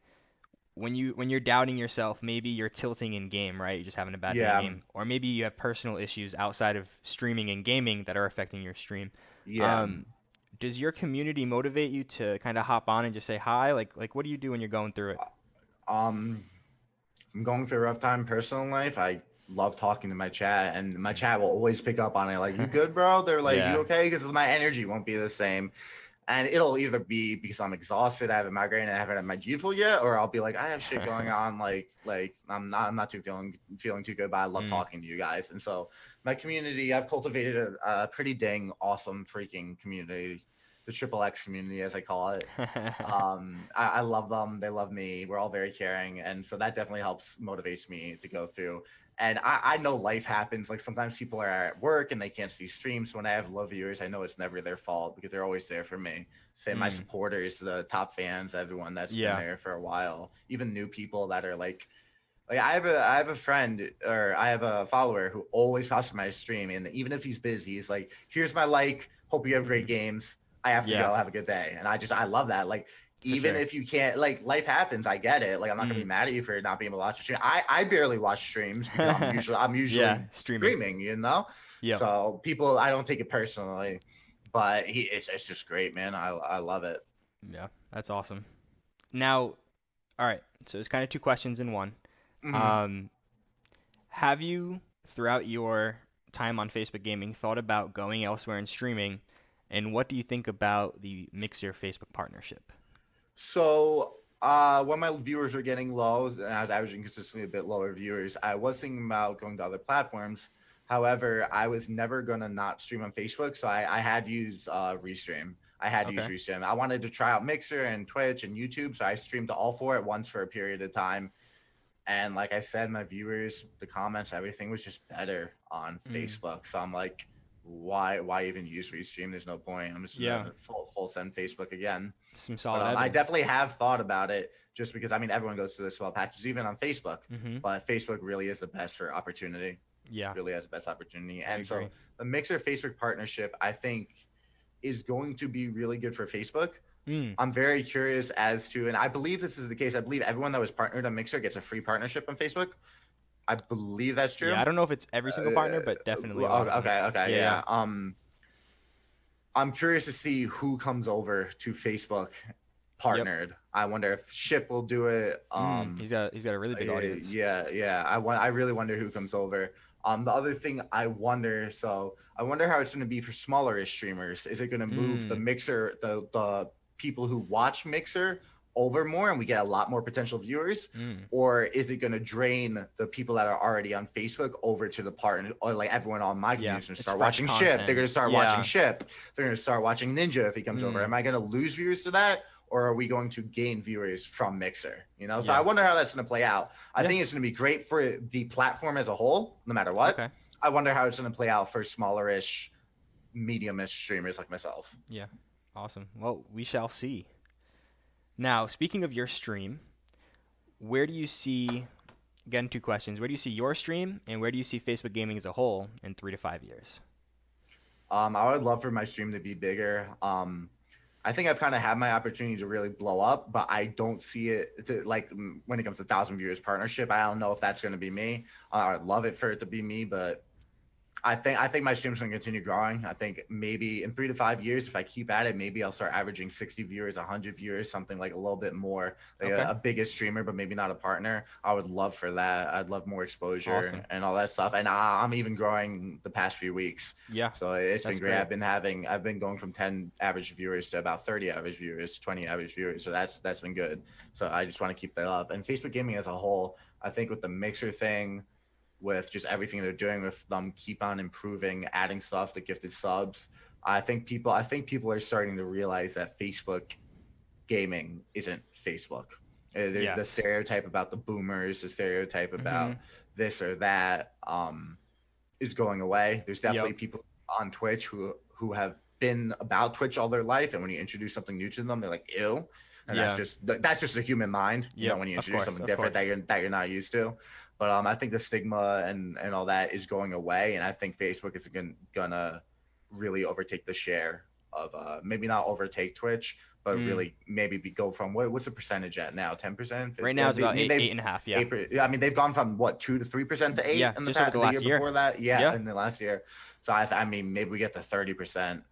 when you're doubting yourself, maybe you're tilting in game, right? You're just having a bad day in game, or maybe you have personal issues outside of streaming and gaming that are affecting your stream. Yeah. Does your community motivate you to kind of hop on and just say hi? Like what do you do when you're going through it? I'm going through a rough time in personal life. I love talking to my chat, and my chat will always pick up on it. Like, you good, bro? They're like, Yeah. you okay? Because my energy won't be the same. And it'll either be because I'm exhausted, I have a migraine, and I haven't had my G fuel yet, or I'll be like, I have shit going on, like I'm not feeling too good, but I love talking to you guys. And so my community, I've cultivated a pretty dang awesome freaking community, the Triple X community, as I call it. I love them, they love me, we're all very caring, and so that definitely helps motivates me to go through. And I know life happens. Like, sometimes people are at work and they can't see streams. So when I have low viewers, I know it's never their fault because they're always there for me. Say my supporters, the top fans, everyone that's been there for a while, even new people that are like I have a friend, or I have a follower who always pops to my stream, and even if he's busy, he's like, here's my like, hope you have great games. I have to go, have a good day. And I love that. Like, even if you can't, like, life happens, I get it. Like, I'm not gonna be mad at you for not being able to watch a stream. I barely watch streams because I'm usually streaming, you know? Yeah. So people, I don't take it personally, but it's just great, man. I love it. Yeah, that's awesome. Now, all right, so it's kind of two questions in one. Have you, throughout your time on Facebook Gaming, thought about going elsewhere and streaming? And what do you think about the Mixer Facebook partnership? So, when my viewers were getting low, and I was averaging consistently a bit lower viewers, I was thinking about going to other platforms. However, I was never going to not stream on Facebook, so I had to use Restream. I had to use Restream. I wanted to try out Mixer and Twitch and YouTube, so I streamed to all four at once for a period of time. And like I said, my viewers, the comments, everything was just better on Facebook. So I'm like, why even use Restream? There's no point. I'm just Yeah, gonna full send Facebook again. some But solid I evidence. definitely have thought about it just because I mean everyone goes through this swell patches even on Facebook, Mm-hmm. but Facebook really is the best for opportunity. Yeah, Really has the best opportunity, I and so agree. the Mixer Facebook partnership I think is going to be really good for Facebook. Mm. I'm very curious as to, and I believe this is the case. I believe everyone that was partnered on Mixer gets a free partnership on Facebook. I believe that's Yeah, true. I don't know if it's every single partner, but definitely a lot of them. Okay, Yeah, yeah. I'm curious to see who comes over to Facebook yep. partnered. I wonder if Ship will do it. He's got a really big audience. Yeah. I really wonder who comes over. The other thing I wonder, I wonder how it's going to be for smaller streamers. Is it going to move the Mm. Mixer, the people who watch Mixer over more, and we get a lot more potential viewers, Mm. or is it going to drain the people that are already on Facebook over to the partner, or like everyone on my Yeah, community is going to it's start fresh watching Ship? They're content. going to start watching Yeah. Ship. They're going to start watching Ninja if he comes over. Mm. Am I going to lose viewers to that? Or are we going to gain viewers from Mixer? You know, so I Yeah. wonder how that's going to play out. I Yeah. think it's going to be great for the platform as a whole, no matter what. Okay. I wonder how it's going to play out for smaller-ish, medium-ish streamers like myself. Yeah. Awesome. Well, we shall see. Now, speaking of your stream, where do you see, again, two questions. Where do you see your stream, and where do you see Facebook gaming as a whole in 3 to 5 years? I would love for my stream to be bigger. I think I've kind of had my opportunity to really blow up, but I don't see it like when it comes to 1,000 viewers partnership. I don't know if that's going to be me. I'd love it for it to be me, but I think my stream's going to continue growing. I think maybe in 3 to 5 years, if I keep at it, maybe I'll start averaging 60 viewers, 100 viewers, something like a little bit more, like Okay. a biggest streamer, but maybe not a partner. I would love for that. I'd love more exposure Awesome. and all that stuff. And I'm even growing the past few weeks, Yeah. so it's been That's great. great. I've been going from 10 average viewers to about 30 average viewers, 20 average viewers. So that's been good. So I just want to keep that up. And Facebook gaming as a whole, I think with the Mixer thing, with just everything they're doing with them, keep on improving, adding stuff, the gifted subs. I think people are starting to realize that Facebook gaming isn't Facebook. The Yes. stereotype about the boomers, the stereotype Mm-hmm. about this or that, is going away. There's Yep. definitely people on Twitch who have been about Twitch all their life, and when you introduce something new to them, they're like, "Ew," and Yeah. that's just the human mind, you know, Yep. when you Of introduce course. something Of different course. that you're not used to. But I think the stigma and all that is going away, and I think Facebook is gonna really overtake the share of maybe not overtake Twitch, but Mm. really maybe go from what's the percentage at now? 10%? Right now it's I about mean eight, they've 8.5. Yeah. 8. I mean they've gone from what 2 to 3% to Yeah. 8 in Just over the the year last year. before that. Yeah, Yeah. in the last year. So I mean maybe we get to 30%,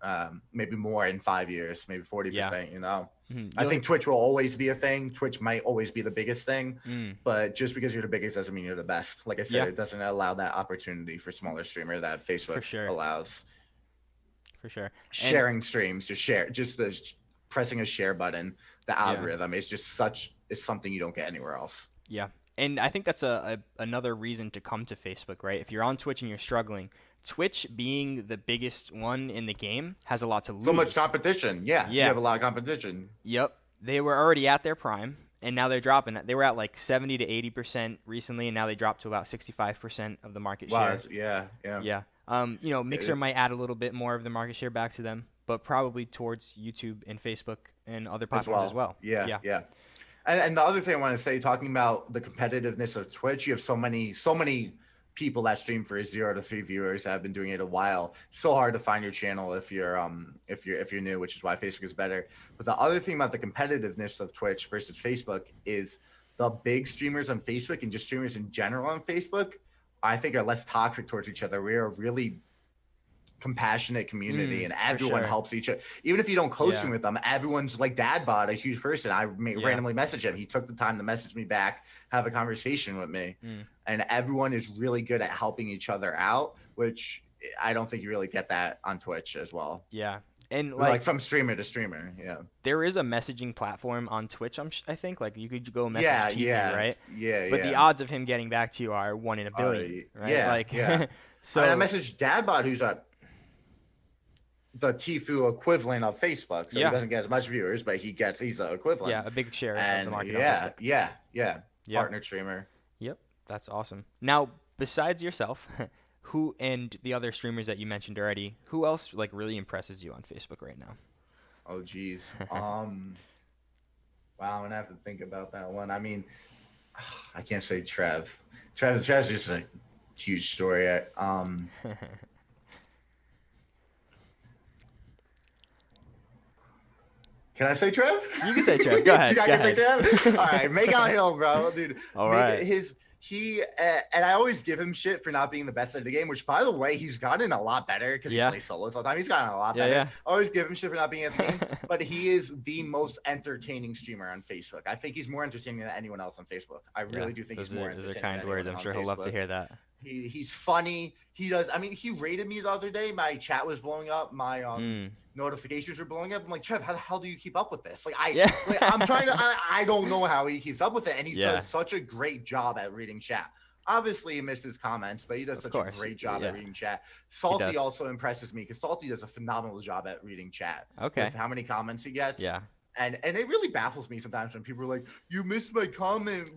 maybe more in 5 years, maybe Yeah. 40%. You know. Mm-hmm. I think Twitch will always be a thing. Twitch might always be the biggest thing, Mm. but just because you're the biggest doesn't mean you're the best. Like I said, Yeah. it doesn't allow that opportunity for smaller streamer that For Facebook sure. allows. For sure. And Sharing streams, just the pressing a share button, the yeah. algorithm is just it's something you don't get anywhere else. Yeah. And I think that's another reason to come to Facebook, right? If you're on Twitch and you're struggling, Twitch being the biggest one in the game has a lot to So much lose. competition. Yeah, you Yeah. have a lot of competition. Yep. They were already at their prime, and now they're dropping it. They were at like 70 to 80% recently, and now they dropped to about 65% of the market Wow, share. yeah. Yeah. Mixer might add a little bit more of the market share back to them, but probably towards YouTube and Facebook and other As platforms as well. well. Yeah. Yeah. And the other thing I want to say, talking about the competitiveness of Twitch, you have so many people that stream for 0 to 3 viewers that have been doing it a while. So hard to find your channel if you're new, which is why Facebook is better. But the other thing about the competitiveness of Twitch versus Facebook is the big streamers on Facebook and just streamers in general on Facebook, I think are less toxic towards each other. We are a really compassionate community and For everyone sure. helps each other. Even if you don't co-stream Yeah. with them, everyone's like dad bod, a huge person. Yeah. Randomly message him. He took the time to message me back, have a conversation with me. Mm. And everyone is really good at helping each other out, which I don't think you really get that on Twitch as well. Yeah. And Like from streamer to streamer. Yeah. there is a messaging platform on Twitch. I think like you could go message Yeah, TV, yeah. right? Yeah, But the odds of him getting back to you are 1 in a billion, right? yeah, Like, yeah. so I messaged Dadbot, who's the Tfue equivalent of Facebook. So Yeah. he doesn't get as much viewers, but he's the equivalent. yeah, a big share of the And market on yeah, Facebook. yeah. Yeah. Partner streamer. Yep, that's awesome. Now, besides yourself, Who and the other streamers that you mentioned already, who else like really impresses you on Facebook right now? Oh, geez. Wow, I'm gonna have to think about that one. I mean, I can't say Trev. Trev's just a huge story. Can I say Trev? You can say Trev. Go ahead. I Go can say ahead. Trev. All right, make out Hill, bro, dude. All Make right. his he and I always give him shit for not being the best at the game. Which, by the way, he's gotten a lot better because he Yeah. plays solos all the time. He's gotten a lot Yeah. better. Yeah. I always give him shit for not being at the game, but he is the most entertaining streamer on Facebook. I think he's more entertaining than anyone else on Facebook. I really do think he's more entertaining. Those are kind than words. anyone I'm on sure he'll love to Facebook. hear that. He's funny. He does. I mean, he rated me the other day. My chat was blowing up. My notifications were blowing up. I'm like, Trev, how the hell do you keep up with this? Yeah. I'm trying to. I don't know how he keeps up with it, and he Yeah. does such a great job at reading chat. Obviously, he missed his comments, but he does such a great job at reading chat. Salty also impresses me because Salty does a phenomenal job at reading chat. Okay. With how many comments he gets. Yeah. And it really baffles me sometimes when people are like, "You missed my comment."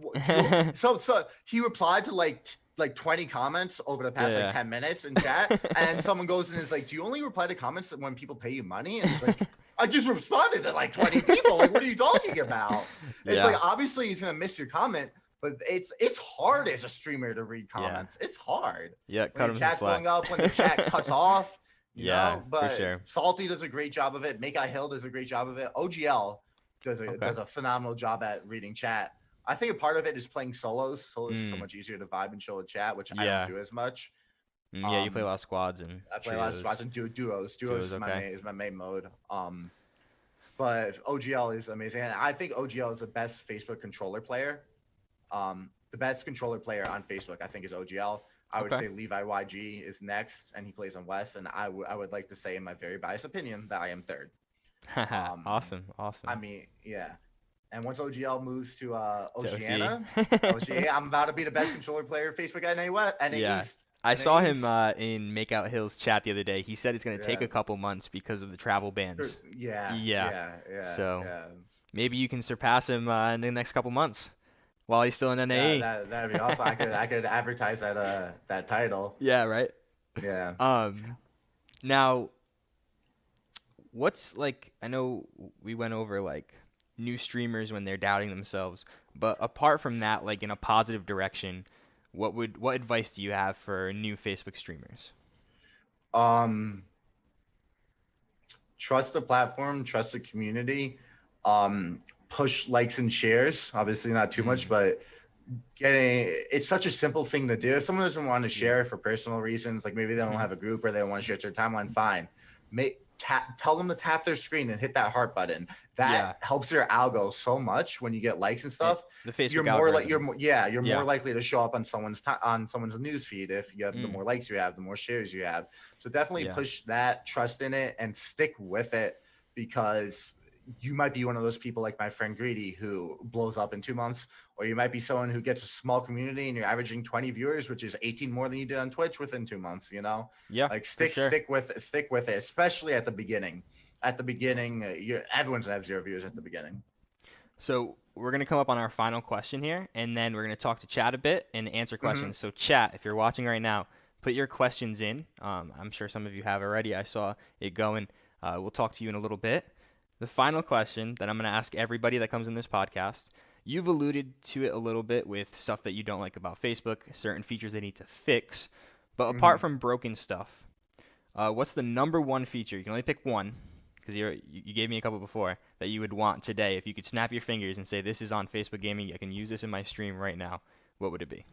So he replied to like 20 comments over the past 10 minutes in chat, and someone goes and is like, "Do you only reply to comments when people pay you money?" And he's like, "I just responded to like 20 people. Like, what are you talking about?" It's like obviously he's gonna miss your comment, but it's hard as a streamer to read comments. It's hard. Yeah, when the chat's going up, when the chat cuts off. You know? But for sure. Salty does a great job of it. Make I Hill does a great job of it. OGL does a phenomenal job at reading chat. I think a part of it is playing solos. Solos is so much easier to vibe and chill with chat, which I don't do as much. Yeah, you play a lot of squads and I play a lot of squads and duos. Duos is my main mode. But OGL is amazing. And I think OGL is the best Facebook controller player. The best controller player on Facebook, I think, is OGL. I would say Levi YG is next, and he plays on West. And I would like to say, in my very biased opinion, that I am third. Awesome. I mean, yeah. And once OGL moves to Oceania, I'm about to be the best controller player Facebook at NA East. I saw him in Makeout Hill's chat the other day. He said it's going to take a couple months because of the travel bans. Yeah. So maybe you can surpass him in the next couple months while he's still in NAE. That'd be awesome. I could advertise that title. Yeah, right? Yeah. Now, what's like, I know we went over like new streamers when they're doubting themselves, but apart from that, like in a positive direction, what advice do you have for new Facebook streamers? Trust the platform, trust the community, push likes and shares. Obviously not too much, but it's such a simple thing to do. If someone doesn't want to share for personal reasons, like maybe they don't have a group or they don't want to share it to their timeline, fine. Tell them to tap their screen and hit that heart button. That helps your algo so much when you get likes and stuff. The Facebook you're more likely to show up on someone's news feed if you have the more likes you have, the more shares you have. So definitely push that, trust in it, and stick with it, because you might be one of those people like my friend Greedy who blows up in 2 months, or you might be someone who gets a small community and you're averaging 20 viewers, which is 18 more than you did on Twitch within 2 months. You know, like stick with it, especially at the beginning. At the beginning, everyone's gonna have 0 viewers at the beginning. So we're gonna come up on our final question here, and then we're gonna talk to chat a bit and answer questions. So chat, if you're watching right now, put your questions in. I'm sure some of you have already. I saw it going. We'll talk to you in a little bit. The final question that I'm going to ask everybody that comes in this podcast, you've alluded to it a little bit with stuff that you don't like about Facebook, certain features they need to fix. But apart from broken stuff, what's the number one feature? You can only pick one, because you gave me a couple before, that you would want today. If you could snap your fingers and say, this is on Facebook Gaming, I can use this in my stream right now, what would it be?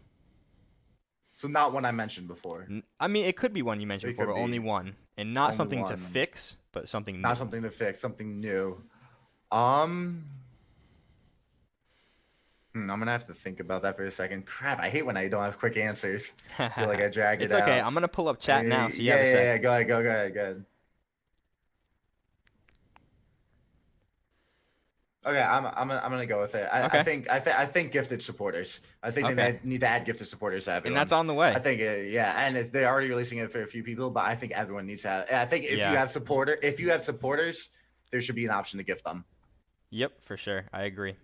So not one I mentioned before. I mean, it could be one you mentioned before, but only one. And not something to fix, but something new. Not something to fix, something new. I'm going to have to think about that for a second. Crap, I hate when I don't have quick answers. I feel like I drag it out. It's okay. I'm going to pull up chat now, so you have a say. Yeah, go ahead. Okay, I'm gonna go with it. I think gifted supporters. I think they need to add gifted supporters to everyone. And that's on the way. I think and they're already releasing it for a few people, but I think everyone needs to have. I think if you have supporters, there should be an option to gift them. Yep, for sure. I agree.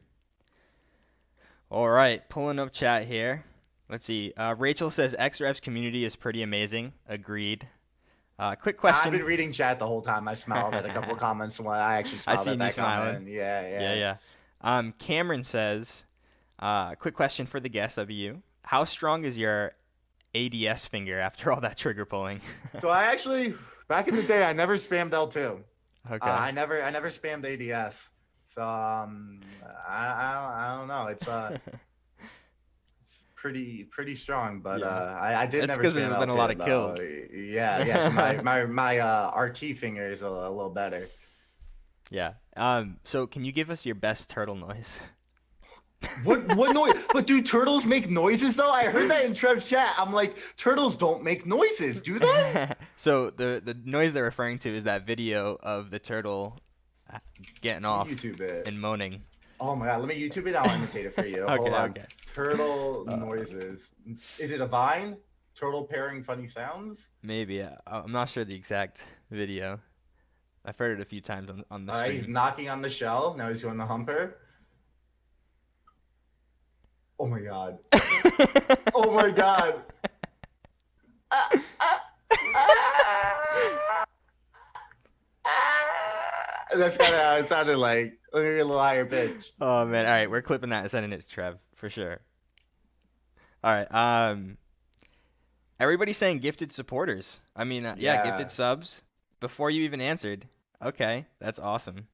All right, pulling up chat here. Let's see. Rachel says XREV's community is pretty amazing. Agreed. Quick I've question. been reading chat the whole time. I smiled at a couple of comments when I actually I smiled at seen you that smiling. comment. Yeah, Yeah, yeah. yeah. Cameron says, quick question for the guest, that'd be you. How strong is your ADS finger after all that trigger pulling? So I actually, back in the day, I never spammed L2. Okay. I never spammed ADS. So I don't know. It's pretty strong, but Yeah. I did It's never because spam there's been a lot L2 of though. kills. Yeah, yeah. So my RT finger is a little better. Yeah. So can you give us your best turtle noise? What noise? But do turtles make noises though? I heard that in Trev's chat. I'm like, turtles don't make noises, do they? So the noise they're referring to is that video of the turtle getting Let me off YouTube it. and moaning. Oh my god, let me YouTube it. I'll imitate it for you. Hold Okay, on. okay. Turtle Uh, noises. Is it a Vine? Turtle pairing funny sounds? Maybe. I'm not sure the exact video. I've heard it a few times on the All right, he's stream. knocking on the shell. Now he's going to humper. Oh my god. Oh my god. Ah, ah, ah, ah. That's kind of how it sounded like. Let me get a little higher pitch. Oh man. All right, we're clipping that and sending it to Trev for sure. All right. Everybody's saying gifted supporters. I mean, yeah, gifted Yeah. subs before you even answered. Okay, that's awesome.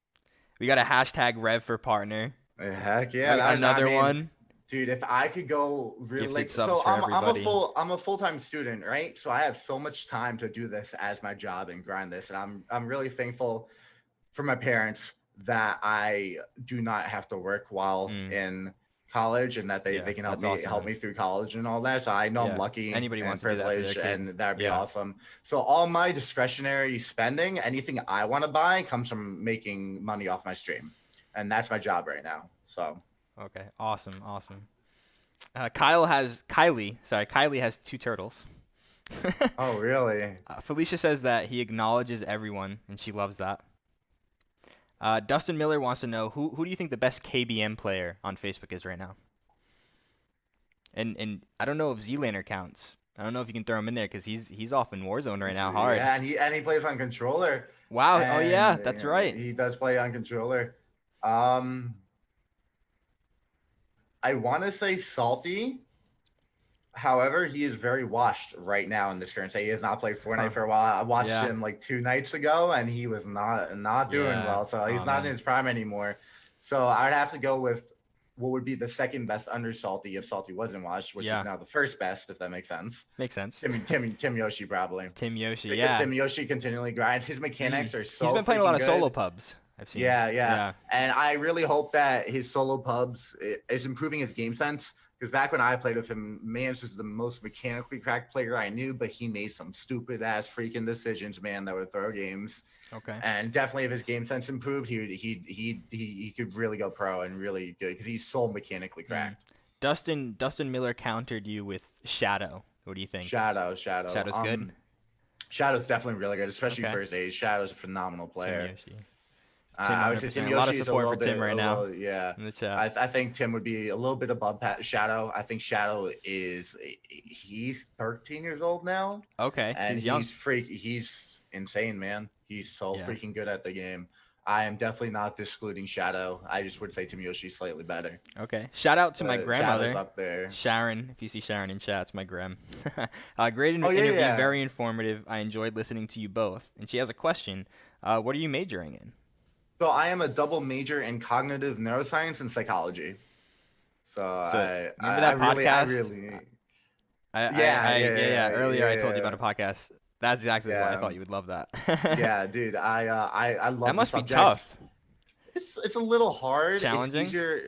We got a hashtag Rev for partner. Heck yeah. I Another mean, one. dude, if I could go really Gifted like, subs so for everybody. I'm a full-time student, right? So I have so much time to do this as my job and grind this, and I'm really thankful for my parents that I do not have to work while Mm, in college and that yeah, they can that's awesome, help man. me through college and all that. So I know I'm Yeah. lucky Anybody and wants to do that for their privileged, kid. and that'd be Yeah. awesome. So all my discretionary spending, anything I want to buy, comes from making money off my stream, and that's my job right now. So Okay. Awesome. Awesome. Kylie has two turtles. oh really? Felicia says that he acknowledges everyone, and she loves that. Dustin Miller wants to know who do you think the best KBM player on Facebook is right now? And I don't know if Z-Laner counts. I don't know if you can throw him in there because he's off in Warzone right now hard. Yeah, and he plays on controller, Wow. Oh and yeah, that's right. he does play on controller. Um, I want to say Salty. However, he is very washed right now in this current state. He has not played Huh. Fortnite for a while. I watched Yeah. him like 2 nights ago, and he was not doing Yeah. well. So he's Oh not in man. his prime anymore. So I'd have to go with what would be the second best under Salty if Salty wasn't washed, which Yeah. is now the first best, if that makes sense. Makes sense. Tim Yoshi probably. Tim Yoshi. Because Yeah. Tim Yoshi continually grinds. His Mm. mechanics are He's so been playing a lot freaking of solo good. pubs. I've seen. Yeah, yeah. Yeah. And I really hope that his solo pubs is improving his game sense. Because back when I played with him, Mans was the most mechanically cracked player I knew, but he made some stupid ass freaking decisions, man, that would throw games. Okay. And definitely, if his game sense improved, he could really go pro and really good because he's so mechanically Mm. cracked. Dustin Miller countered you with Shadow. What do you think? Shadow. Shadow's good. Shadow's definitely really good, especially Okay. for his age. Shadow's a phenomenal Tim player. Yoshi. Tim I would say 100%. Tim A lot of Yoshi is a support little for Tim bit, right a now little, yeah. in the chat. I think Tim would be a little bit above Shadow. I think Shadow he's 13 years old now, Okay. and He's young. he's insane, man. He's so Yeah. freaking good at the game. I am definitely not excluding Shadow. I just would say Tim Yoshi's slightly better. Okay. Shout out to my Shadow's grandmother, up there. Sharon. If you see Sharon in chat, it's my gram. Great Oh, yeah, interview, yeah. very informative. I enjoyed listening to you both. And she has a question. What are you majoring in? So I am a double major in cognitive neuroscience and psychology. So Remember that podcast? really. Yeah. Earlier I told you Yeah. about a podcast. That's exactly why I Yeah. thought you would love that. Yeah, dude, I love That must the be subject. tough. It's a little hard. Challenging? It's easier.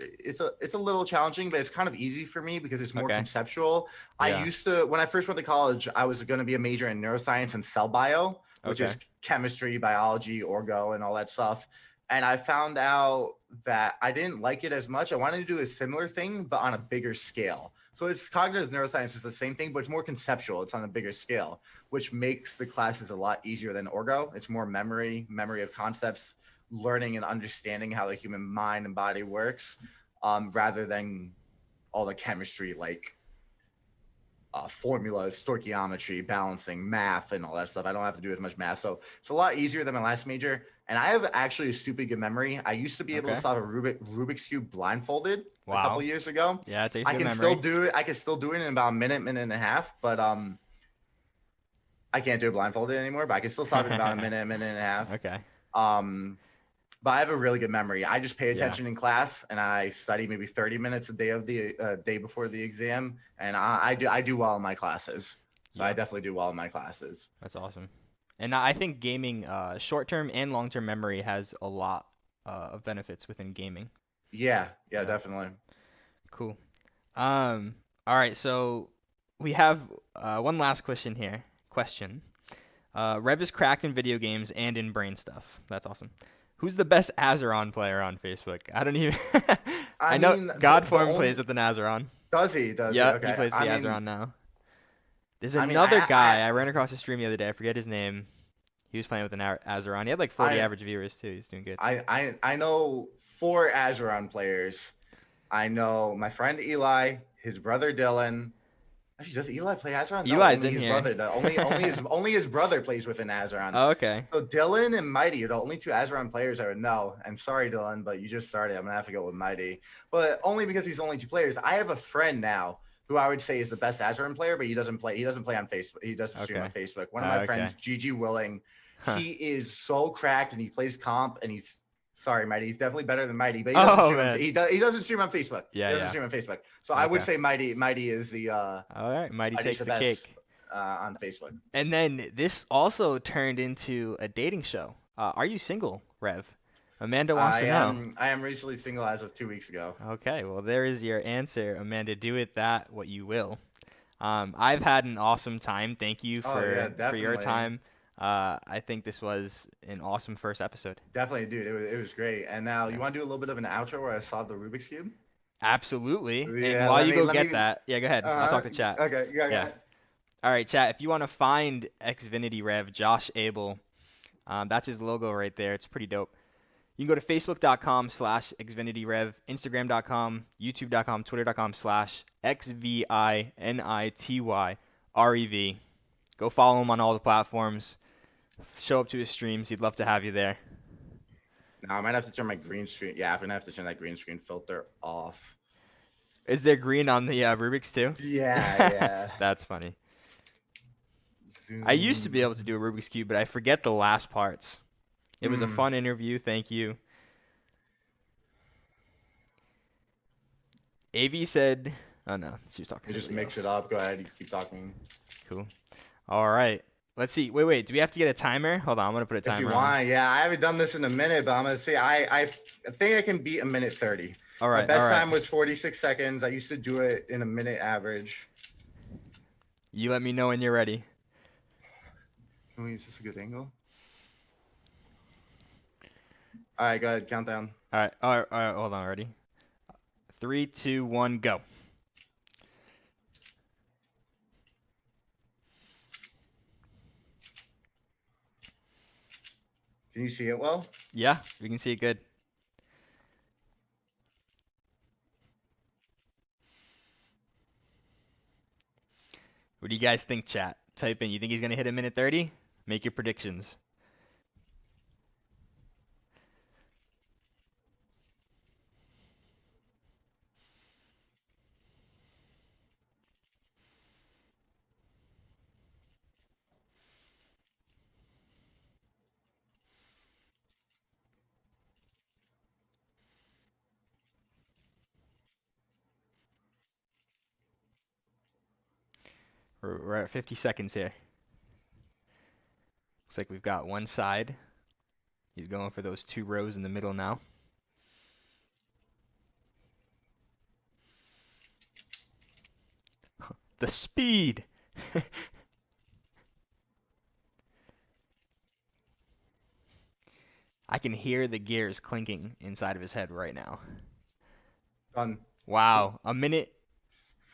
It's a little challenging, but it's kind of easy for me because it's more Okay. conceptual. I Yeah. used to when I first went to college, I was going to be a major in neuroscience and cell bio, which Okay. is chemistry, biology, orgo, and all that stuff. And I found out that I didn't like it as much. I wanted to do a similar thing, but on a bigger scale. So it's cognitive neuroscience is the same thing, but it's more conceptual. It's on a bigger scale, which makes the classes a lot easier than orgo. It's more memory of concepts, learning and understanding how the human mind and body works, rather than all the chemistry like formulas, stoichiometry, balancing, math, and all that stuff. I don't have to do as much math, so it's a lot easier than my last major. And I have actually a stupid good memory. I used to be able to Okay. solve a Rubik's cube blindfolded a couple Wow. years ago. Yeah, it takes I good can memory. still do it. I can still do it in about a minute, minute and a half. But I can't do it blindfolded anymore. But I can still solve it in about a minute, minute and a half. Okay. Um, but I have a really good memory. I just pay Yeah. attention in class, and I study maybe 30 minutes a day of the day before the exam, and I do well in my classes. So Yeah. I definitely do well in my classes. That's awesome. And I think gaming, short-term and long-term memory has a lot of benefits within gaming. Yeah, Yeah. definitely. Cool. All right, so we have one last question here. Rev is cracked in video games and in brain stuff. That's awesome. Who's the best Azeron player on Facebook? I don't even. I know mean, Godform plays with an Azeron. Does he? Does Yeah, he? Okay. he plays with the I mean, Azeron now. There's I mean, another guy I ran across the stream the other day. I forget his name. He was playing with an Azeron. He had like 40 average viewers too. He's doing good. I know 4 Azeron players. I know my friend Eli, his brother Dylan. Actually, does Eli play Azeron? No, Eli's only in his here. brother. Only his brother plays with an Azeron. Oh, okay. So Dylan and Mighty are the only 2 Azeron players I would know. And sorry, Dylan, but you just started. I'm gonna have to go with Mighty, but only because he's the only 2 players. I have a friend now who I would say is the best Azeron player, but he doesn't play. He doesn't play on Facebook. He doesn't stream on Facebook. One of my friends, Gigi Willing, he is so cracked and he plays comp and he's. Sorry, Mighty. He's definitely better than Mighty, but he doesn't stream on Facebook. Yeah, he doesn't stream on Facebook. So I would say Mighty is the. All right, Mighty takes the cake on Facebook. And then this also turned into a dating show. Are you single, Rev? Amanda wants to know. I am recently single as of 2 weeks ago. Okay, well there is your answer, Amanda. Do with that what you will. I've had an awesome time. Thank you for your time. I think this was an awesome first episode. Definitely, dude. It was great. And now you want to do a little bit of an outro where I solved the Rubik's Cube? Absolutely. Yeah, and while you go get that, go ahead. I'll talk to chat. Okay, yeah. All right, chat. If you want to find XvinityRev, Josh Ebel, that's his logo right there. It's pretty dope. You can go to facebook.com/XvinityRev, Instagram.com, YouTube.com, Twitter.com/XvinityRev. Go follow him on all the platforms. Show up to his streams. He'd love to have you there. Now I might have to turn my green screen. Yeah, I'm gonna have to turn that green screen filter off. Is there green on the Rubik's too? Yeah. That's funny. Zoom. I used to be able to do a Rubik's Cube, but I forget the last parts. It was a fun interview. Thank you. AV said, oh no, she was talking to Just mix it up. Go ahead. You keep talking. Cool. All right. Let's see. Wait. Do we have to get a timer? Hold on. I'm going to put a timer on. If you want, yeah. I haven't done this in a minute, but I'm going to say I think I can beat a minute 30. All right. My best time was 46 seconds. I used to do it in a minute average. You let me know when you're ready. Is this a good angle? All right, go ahead. Countdown. All right. Hold on. Ready? 3, 2, 1, go. Can you see it well? Yeah, we can see it good. What do you guys think, chat? Type in. You think he's going to hit a minute 30? Make your predictions. We're at 50 seconds here. Looks like we've got one side. He's going for those 2 rows in the middle now. The speed! I can hear the gears clinking inside of his head right now. Done. Wow, a minute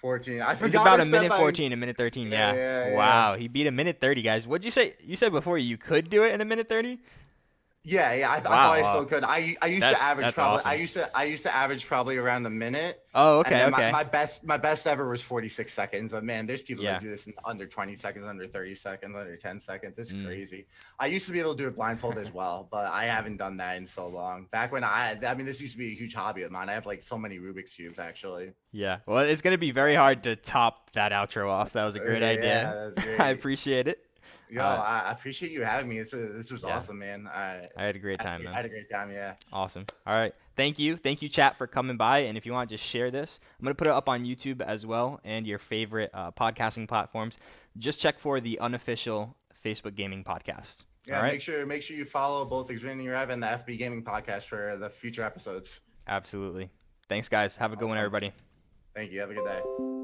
14. I It's forgot about a minute 14, a minute 13. Yeah. Wow, he beat a minute 30, guys. What'd you say? You said before you could do it in a minute 30? Yeah, I thought I still Wow. could. I used to That's average that's probably awesome. I used to average probably around a minute, Oh, and okay, then okay. my best ever was 46 seconds. But man, there's people that Yeah. do this in under 20 seconds, under 30 seconds, under 10 seconds. It's Mm. crazy. I used to be able to do it blindfold as well, but I haven't done that in so long. Back when I mean, this used to be a huge hobby of mine. I have like so many Rubik's cubes actually. Yeah. Well, it's gonna be very hard to top that outro off. That was a great Okay, idea. yeah, that's I great. appreciate it. Yo, Uh, I appreciate you having me. This was yeah. awesome, man. I had a great time, I man. had a great time. Yeah. Awesome. All right. Thank you. Thank you, chat, for coming by. And if you want, just share this. I'm going to put it up on YouTube as well and your favorite podcasting platforms. Just check for the unofficial Facebook Gaming Podcast. All Yeah, right? make sure you follow both XvinityRev and the FB Gaming Podcast for the future episodes. Absolutely. Thanks, guys. Have a good one, Awesome. everybody. Thank you. Have a good day.